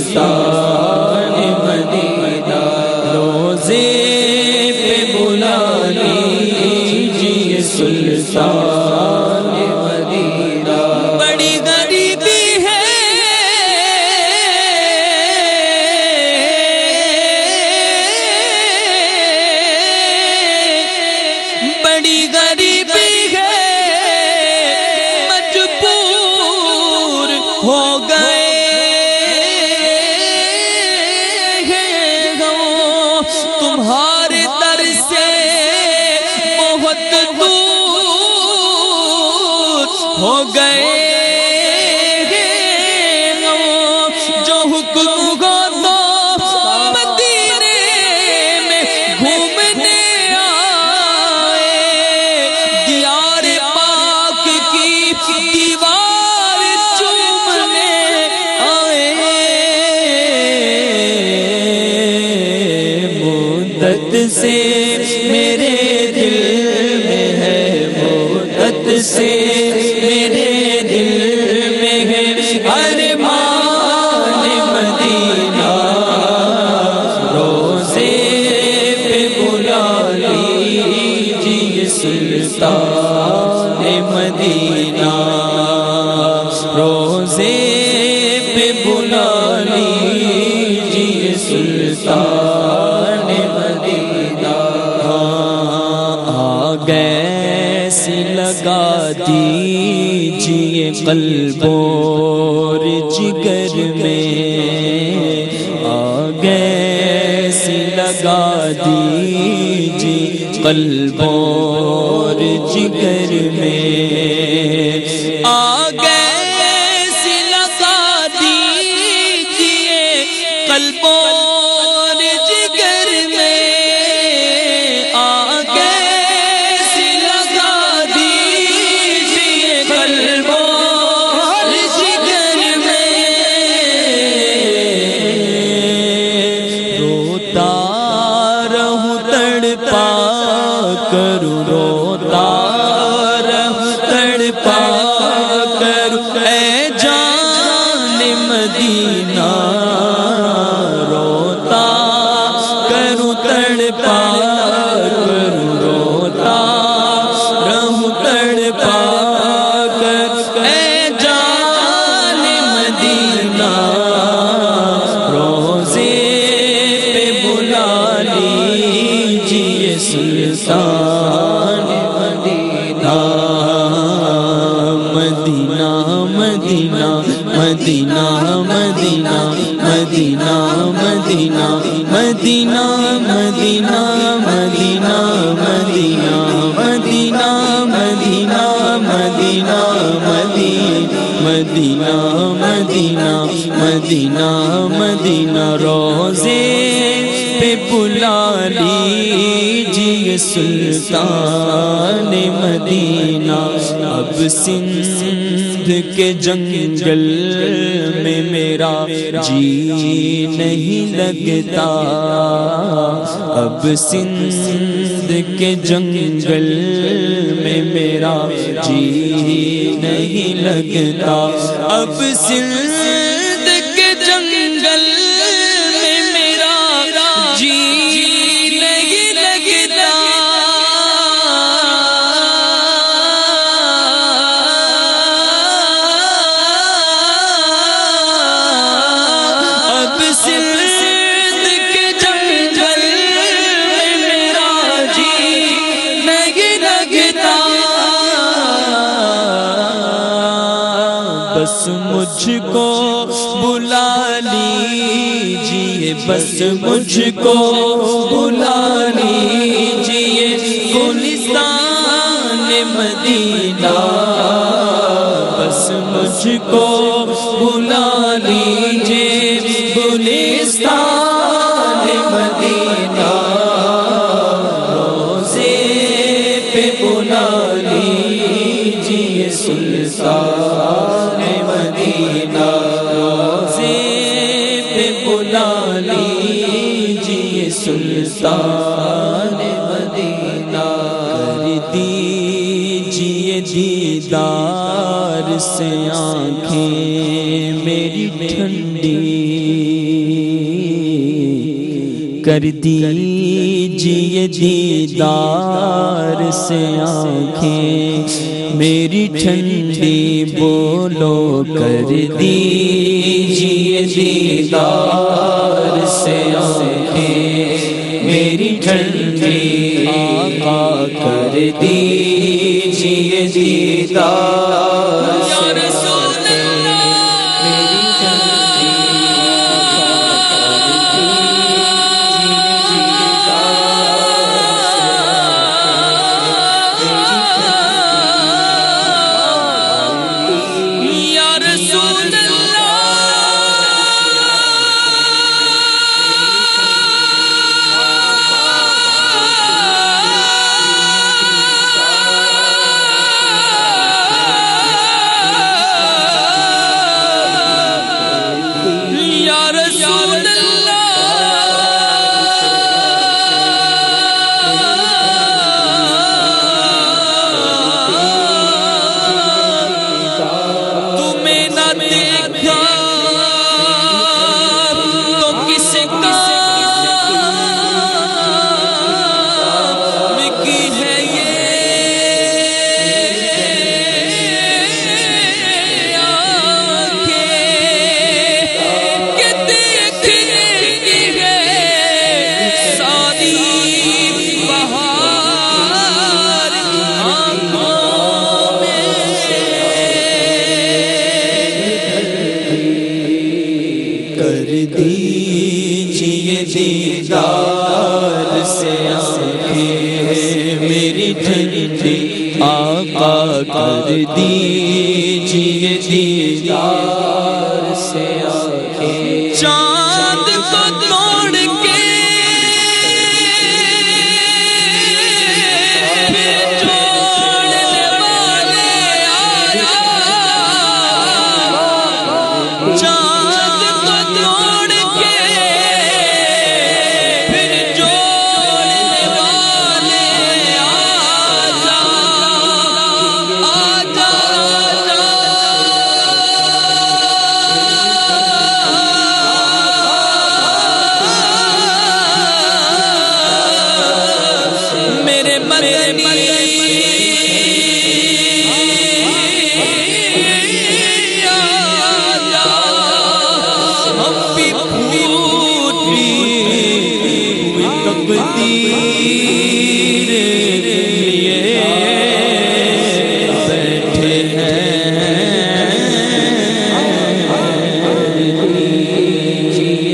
[SPEAKER 3] سلطان مدینہ روزے پہ بلا لیجیے سلطان مدینہ بڑی غریبی ہے بڑی غریبی ہے مجبور ہو گئے تمہارے در سے بہت دور ہو گئے جو حکم ہو تو مدینے میں گھومنے آئے دیار پاک کی دیوار چومنے آئے مدت سے میرے دل میں ہے مدت سے میرے دل میں ہے ارمان مدینہ روزے پہ بلا لیجیے سلطان مدینہ روزے پہ بلا لیجیے سلطان مدینہ گیسی لگا دیجیے قلب اور جگر میں گیسی لگا دیجیے قلب اور جگر میں گیسی لگا دیجیے قلب اور جگر میں گیسی لگا دیجیے قلب اور جگر میں روتا رہوں تڑپا کروں روتا رہوں تڑپا کروں اے جان مدینہ روتا کروں تڑپا کروں روتا رہوں تڑپا کر اے جان مدینہ روزے پہ بلا لیجیے سلطان مدینہ مدینہ مدینہ مدینہ مدینہ مدینہ مدینہ مدینہ مدینہ مدینہ مدینہ مدینہ مدینہ مدینہ مدینہ مدینہ مدینہ مدینہ روزے پہ بلا لیجیے سلطان مدینہ اب سندھ کے جنگل میں میرا جی نہیں لگتا اب سندھ کے جنگل میں میرا جی نہیں لگتا اب سندھ کے جنگل میں میرا جی نہیں لگتا اب سندھ کے جنگل میں میرا جی نہیں لگتا بس مجھ کو بلا لیجیے بس مجھ کو بلا لیجیے گلستان مدینہ بس مجھ کو بلا لیجیے گلستان مدینہ روزے پہ بلا لیجیے سلطان مدینہ روزے پہ بلا لیجیے سلطان مدینہ کر دیجیے دیدار سے آنکھیں میری ٹھنڈی کر دیجئے دیدار سے آنکھیں میری ٹھنڈی بولو کر دیجئے دیدار سے آنکھیں میری ٹھنڈی آقا کر دیجئے دیدار یا رسول اللہ میری ٹھنڈی یا رسول دیجئے دیدار سے آنکھیں میری ٹھنڈی آقا کر دیجئے دیدار سے آنکھیں چاند کو توڑ کے جوڑنے والے آیا چاند کو توڑ کے پھر جوڑنے والے آجا آجا میرے مدنی تقدیر لیے بیٹھے ہیں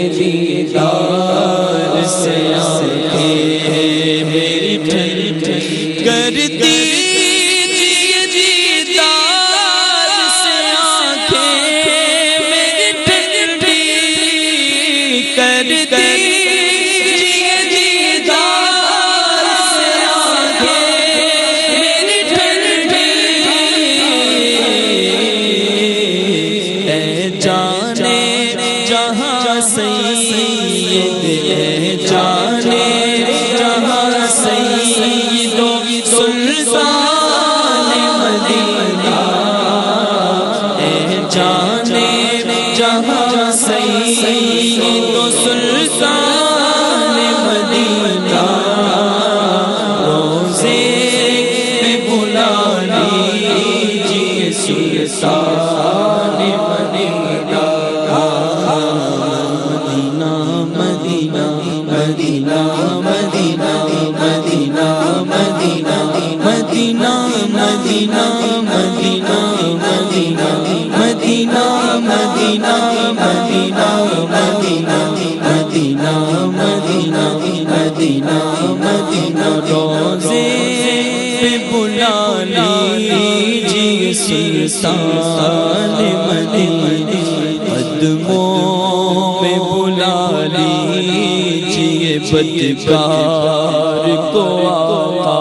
[SPEAKER 3] دیدار سے آنکھیں میری ٹھنڈی کر دیجئے دیدار سے آنکھیں میری ٹھنڈی کر دیجئے دیدار سے آنکھیں میری ٹھنڈی اے جانے جہاں سید اے جانے جہاں سید و سلطان مدینہ اے جانے جہاں سید و سلطان مدینہ روزے میں بلا لیجئے سلطان مدینہ مدینہ مدینہ مدینہ مدینہ مدینہ مدینہ مدینہ مدینہ مدینہ مدینہ مدینہ مدینہ مدینہ مدینہ مدینہ مدینہ مدینہ روزے پہ بلا لیجئے سلطان مدینہ قدموں میں بلا لیجئے بدکار کو آقا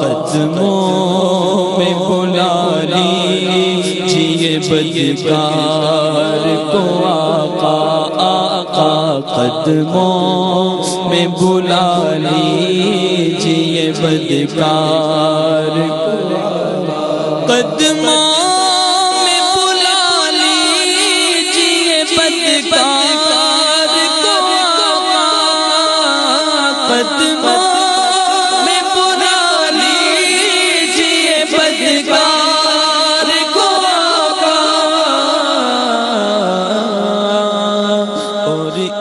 [SPEAKER 3] قدموں میں بلا لیجئے بدکار کو آقا آقا قدموں میں بلا لیجئے بدکار کو قدموں میں بلا لیجئے بدکار کو آقا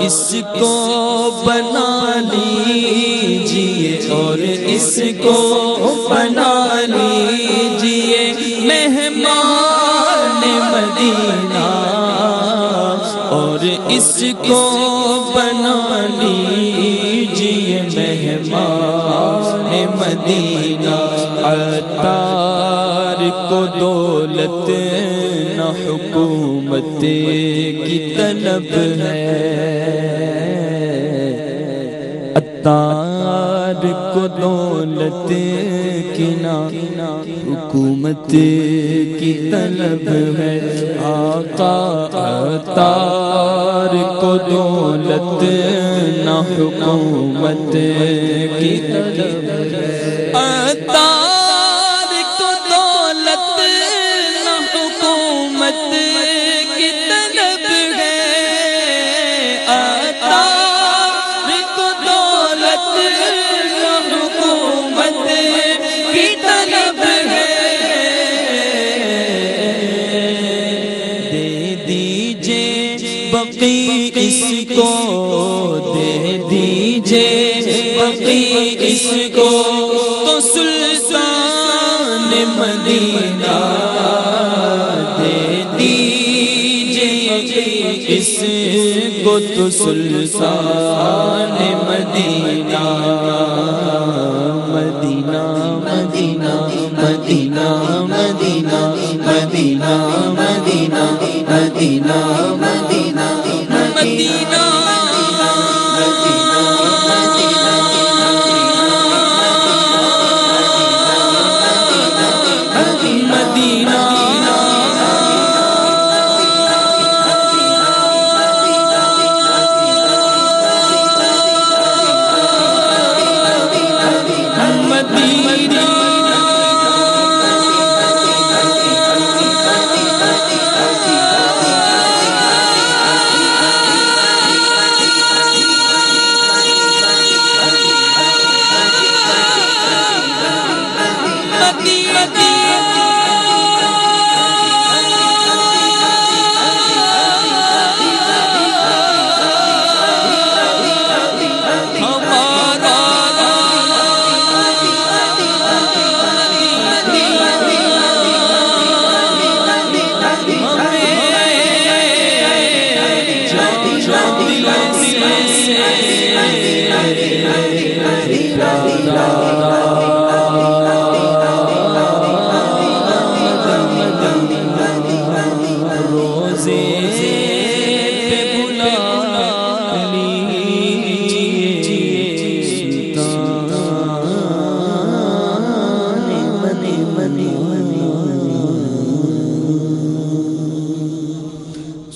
[SPEAKER 3] اس کو بنا لیجئے اور اس کو بنا لیجئے مہمان مدینہ اور اس کو بنا لیجئے مہمان مدینہ عطار کو دولت نہ حکومت کی طلب ہے عطار کو دولت کی نہ حکومت کی طلب ہے آقا عطار کو دولت نہ حکومت کی طلب ہے عطار کو دولت نہ حکومت کی طلب ہے عطار کو دولت نہ حکومت کی طلب ہے دے دیجئے بقی اس کو دے دیجئے بقی اس کو تو سلطان مدینہ دے دیجئے اس کو تو سلطان مدینہ مدینہ مدینہ مدینہ مدینہ مدینہ مدینہ مدینہ مدینہ مدینہ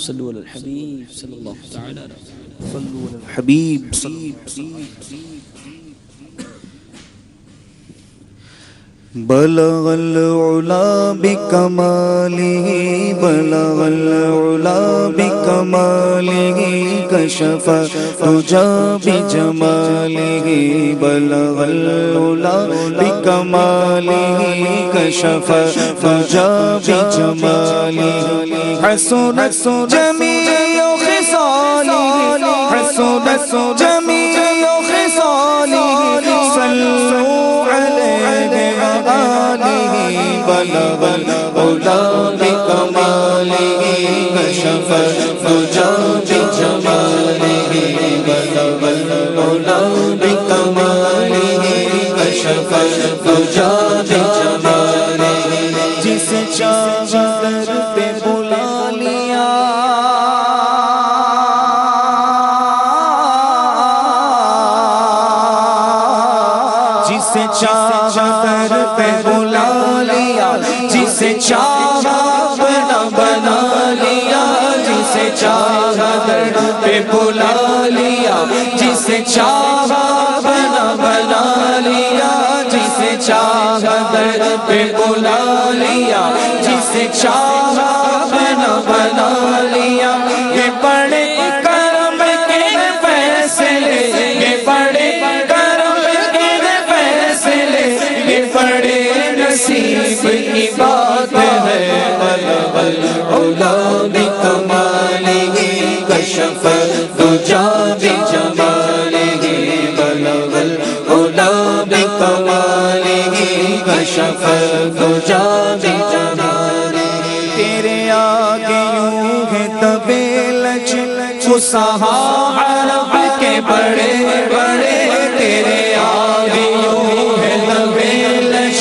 [SPEAKER 3] صلو علی الحبیب صلی اللہ تعالی علیہ وسلم
[SPEAKER 4] حبیب بلغ العلا بکمالہ بلغ العلا بکمالہ کشف الدجا بجمالہ بلغ العلا بکمالہ کشف الدجا بجمالہ حسنت جمیع خصالہ حسنت جمیع خصالہ صلوا بلغ العلا بکمالہ کشف الدجا بجمالہ بلغ العلا بکمالہ کشف الدجا بجمالہ جسے چاہا در پہ بلا لیا جسے چاہا در پہ بلا لیا جسے چاہا اپنا بنا لیا جسے چاہا در پہ بلا لیا جسے چاہا اپنا بنا لیا جسے چاہا در پہ بلا لیا جسے چاہا اپنا بنا لیا یہ بڑے کرم کے فیصلے یہ بڑے کرم کے فیصلے یہ بڑے نصیب کی بات ہے بلغ العلا بکمالہ کشف الدجى بجماله بلغ العلا بكماله كشف الدجى بجماله تیرے آگے یوں ہے طویلچ فصحا عرب کے بڑے بڑے تیرے آگے یوں ہے طویلچ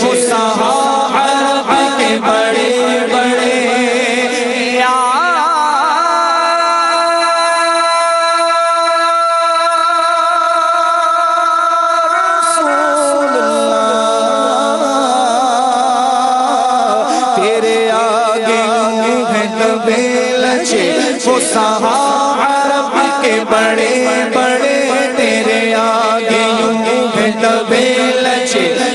[SPEAKER 4] فصحا عرب کے بڑے بڑے فصحا عرب کے بڑے بڑے تیرے آگے یوں ہے طویلچ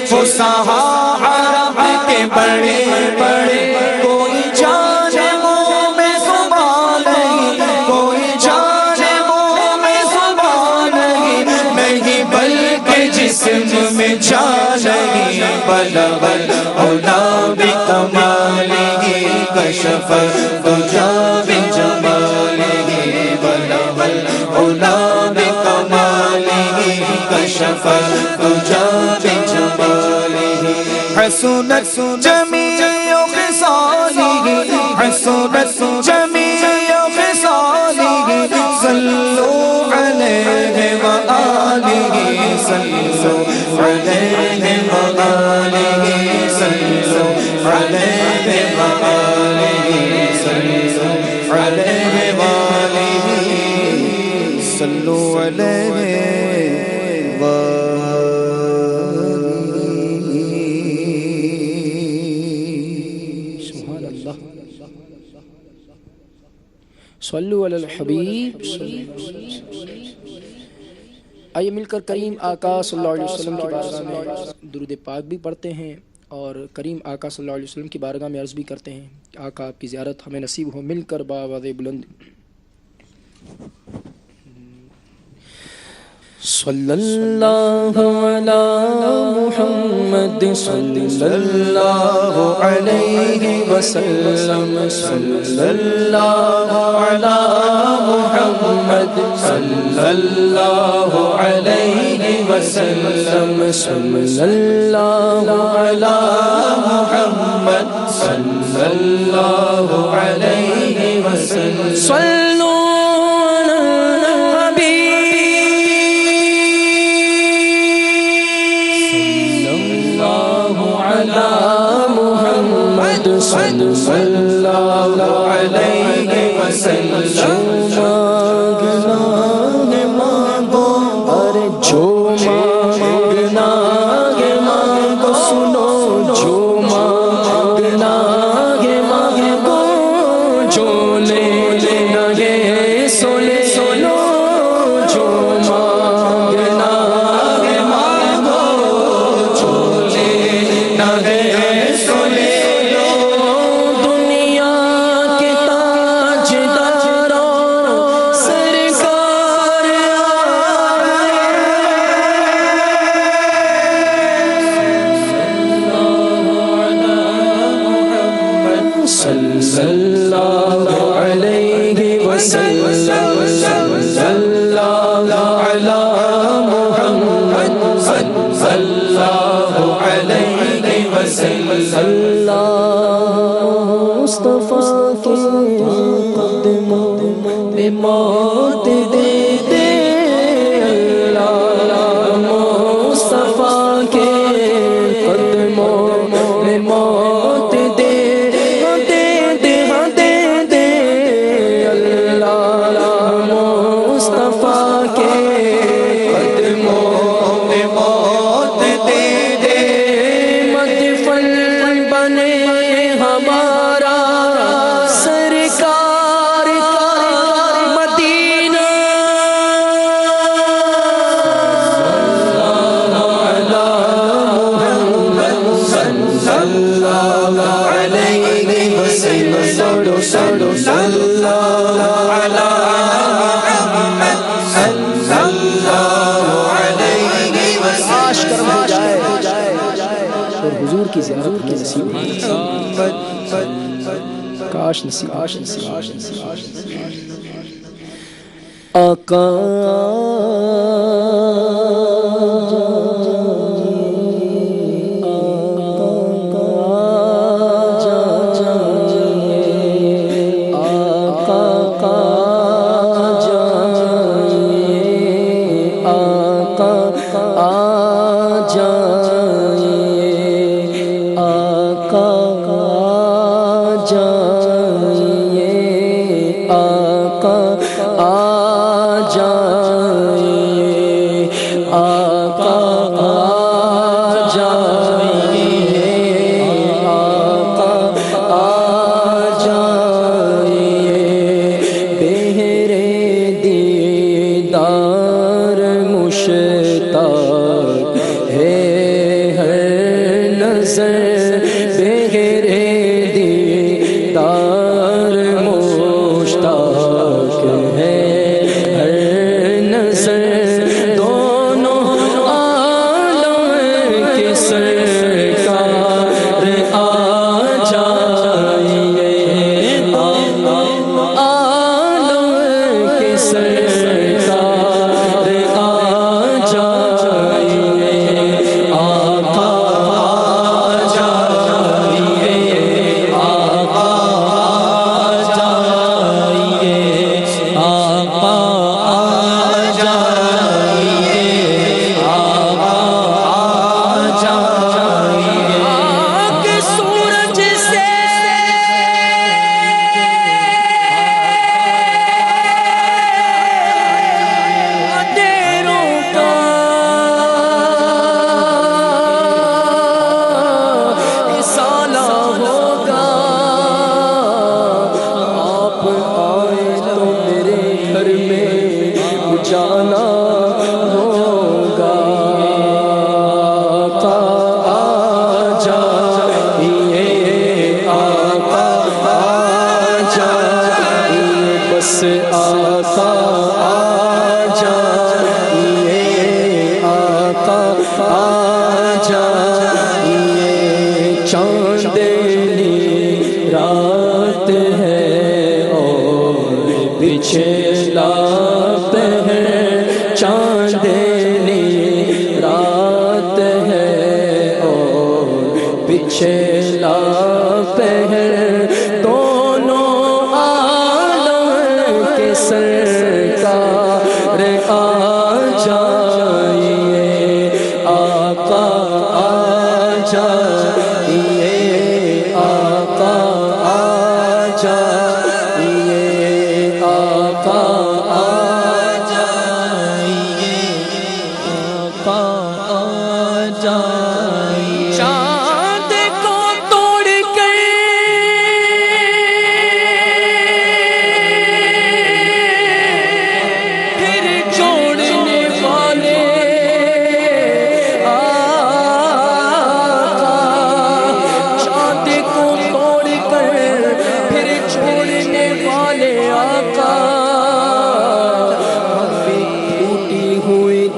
[SPEAKER 4] فصحا عرب کے بڑے بڑے کوئی جانے منہ میں زبان نہیں کوئی جانے منہ میں زبان نہیں بلکہ جسم میں جان نہیں بلغ العلا بکمالہ کشف الدجى بجماله بلغ العلا بكماله كشف الدجى بجماله حسنت جميع خصاله حسنت جميع خصاله صلوا عليه وآله صلوا عليه وآله صلوا عليه وآله صلوا عليه وآله صلوا عليه
[SPEAKER 5] سبحان اللہ صلو علی الحبیب. آئیے مل کر کریم آقا صلی اللہ علیہ وسلم کی بارگاہ میں درود پاک بھی پڑھتے ہیں اور کریم آقا صلی اللہ علیہ وسلم کی بارگاہ میں عرض بھی کرتے ہیں کہ آقا آپ کی زیارت ہمیں نصیب ہو مل کر بآواز بلند. صلی اللہ علی محمد صلی اللہ علیہ وسلم صلی اللہ علی محمد صلی اللہ علیہ وسلم صلی اللہ علی محمد صلی اللہ علیہ وسلم صلوا صلی اللہ علیہ وسلم مانگنا ہے مانگو اور جو مانگنا ہے مانگو سنو جو مانگنا ہے مانگو جو لینا ہے سو لے سنو جو مانگنا ہے مانگو جو لینا ہے سو لے مصطفیٰ کے قدموں میں موت دے دے اللہ مصطفیٰ کے قدموں میں موت دے دے دے دے دے اللہ مصطفیٰ کے قدموں میں موت دے دے مدفن بنے ہمارا سرکار مدینہ صلی اللہ علیہ وسلم صلی اللہ علی محمد صلی اللہ علیہ وسلم عاش کرنا جائے اور حضور کی زیارت کی نصیب کاش نصیب
[SPEAKER 3] آقا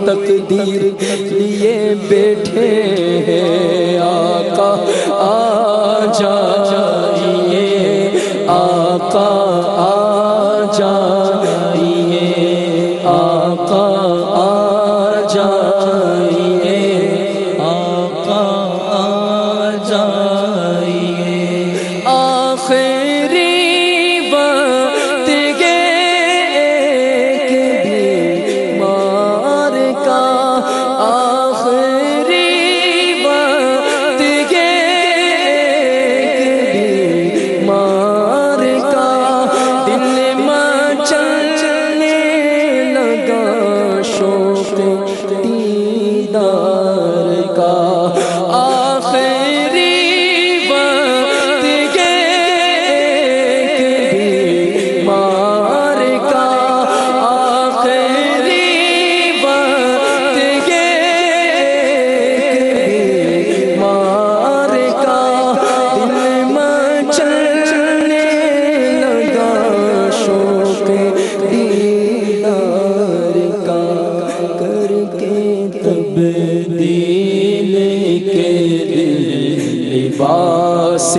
[SPEAKER 3] تقدیر لیے بیٹھے ہیں آقا آ جائیے آقا آ جائیے آقا آ جائیے آقا آ جائیے آخری وقت لباس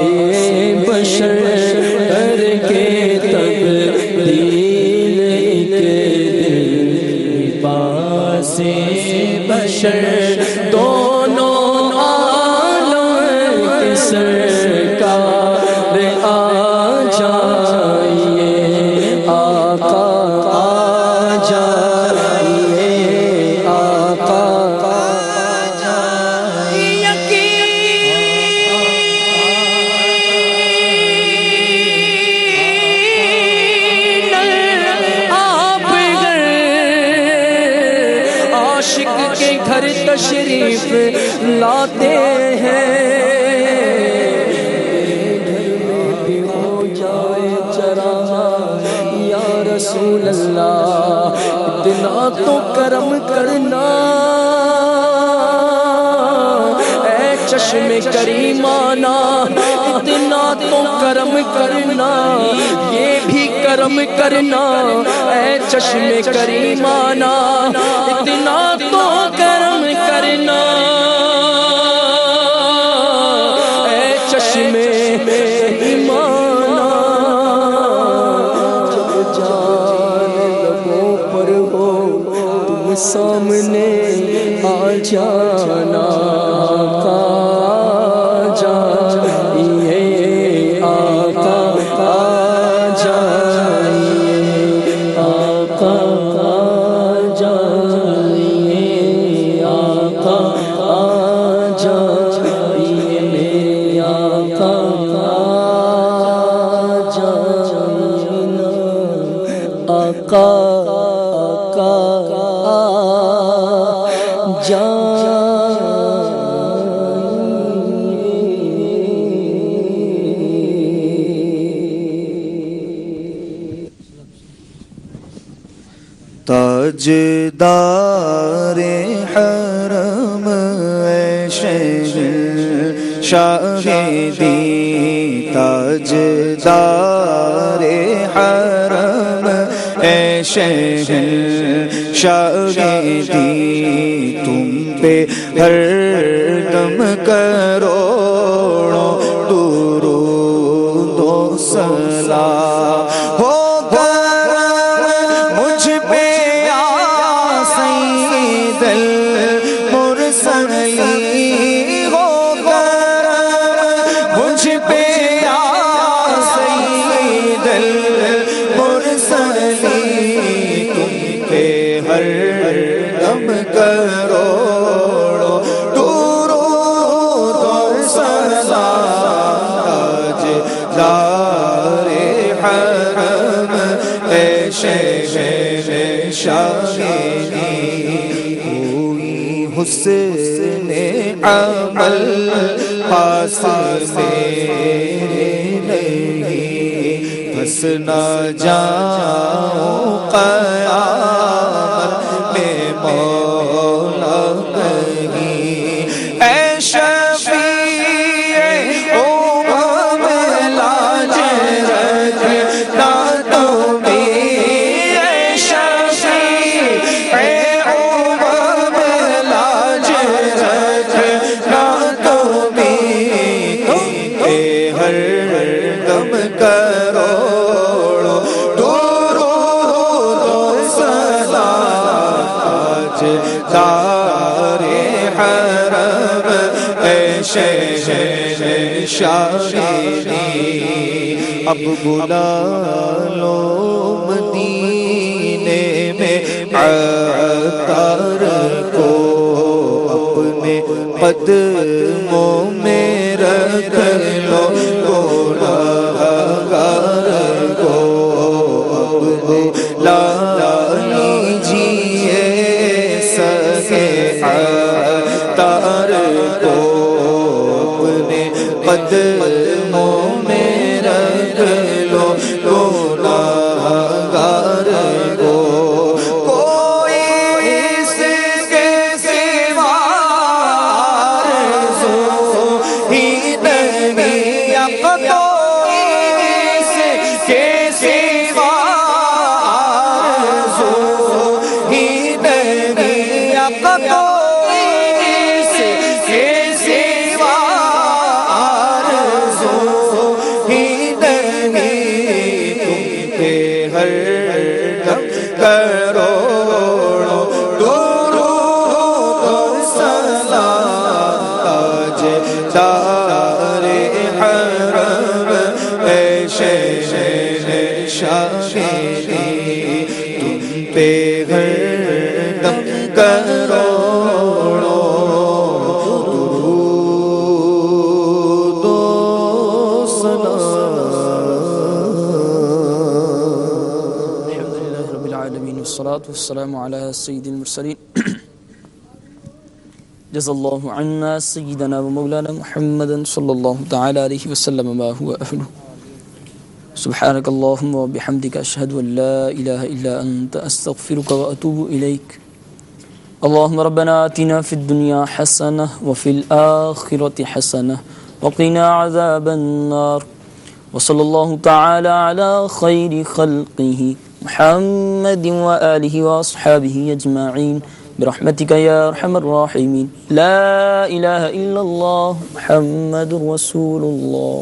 [SPEAKER 3] بشر کر کے تبدیل کے دل سے بشر دونوں عالم کے سرکار آ جائیے آقا آ جائیے آقا آ جائیے عاشق کے گھر تشریف لاتے ہیں گھر میں بھی ہو جائے چراغ یا رسول اللہ اتنا تو کرم کرنا اے چشم کریمانہ اتنا تو کرم کرنا یہ بھی کرم کرنا اے چشم کریمانہ اتنا تو کرم کرنا اے چشم کریمانہ جب جان لبوں پر ہو تم سامنے آ جانا آقا جائیے آقا جائیے آقا جائیے آقا جائیے میرے آقا جائیے نا آقا
[SPEAKER 4] تاجدار حرم اے شاہدی تاجدار حرم اے شاہدی تم پہ ہر دم کروڑوں درود و سلام ہو کوئی حسن عمل پاس میرے نہیں پھنس نہ جاؤں قیامت میں مولا کہیں اے شفیع امم لاج رکھنا شاہدی اب بلا لو مدینے میں عطار کو اپنے قدموں میں رکھ لو گناہگار کو اب لا لیجیے سکے عطار کو قدموں میں رکھ لو گناہگار کو کوئی اس کے سوا آرزو ہی نہیں کوئی اس کے سوا آرزو ہی نہیں کوئی اس کے سوا کروڑوں ہر دم کروڑوں درود و سلام.
[SPEAKER 1] الحمدللہ رب العالمین والصلاة والسلام علی سید المرسلین جزا اللہ عنا سیدنا و مولانا محمد صلی اللہ تعالی علیہ وسلم ما هو اہلہ. سبحانک اللہم و بحمدک اشہد ان لا الہ الا انت استغفرک و اتوب الیک. اللہم ربنا آتنا فی الدنیا حسنہ وفی الآخرة حسنہ وقنا عذاب النار. وصلی اللہ تعالی علی خیر خلقہ محمد وآلہ واصحابہ اجمعین برحمتک یا ارحم الراحمین. لا الہ الا اللہ محمد رسول اللہ.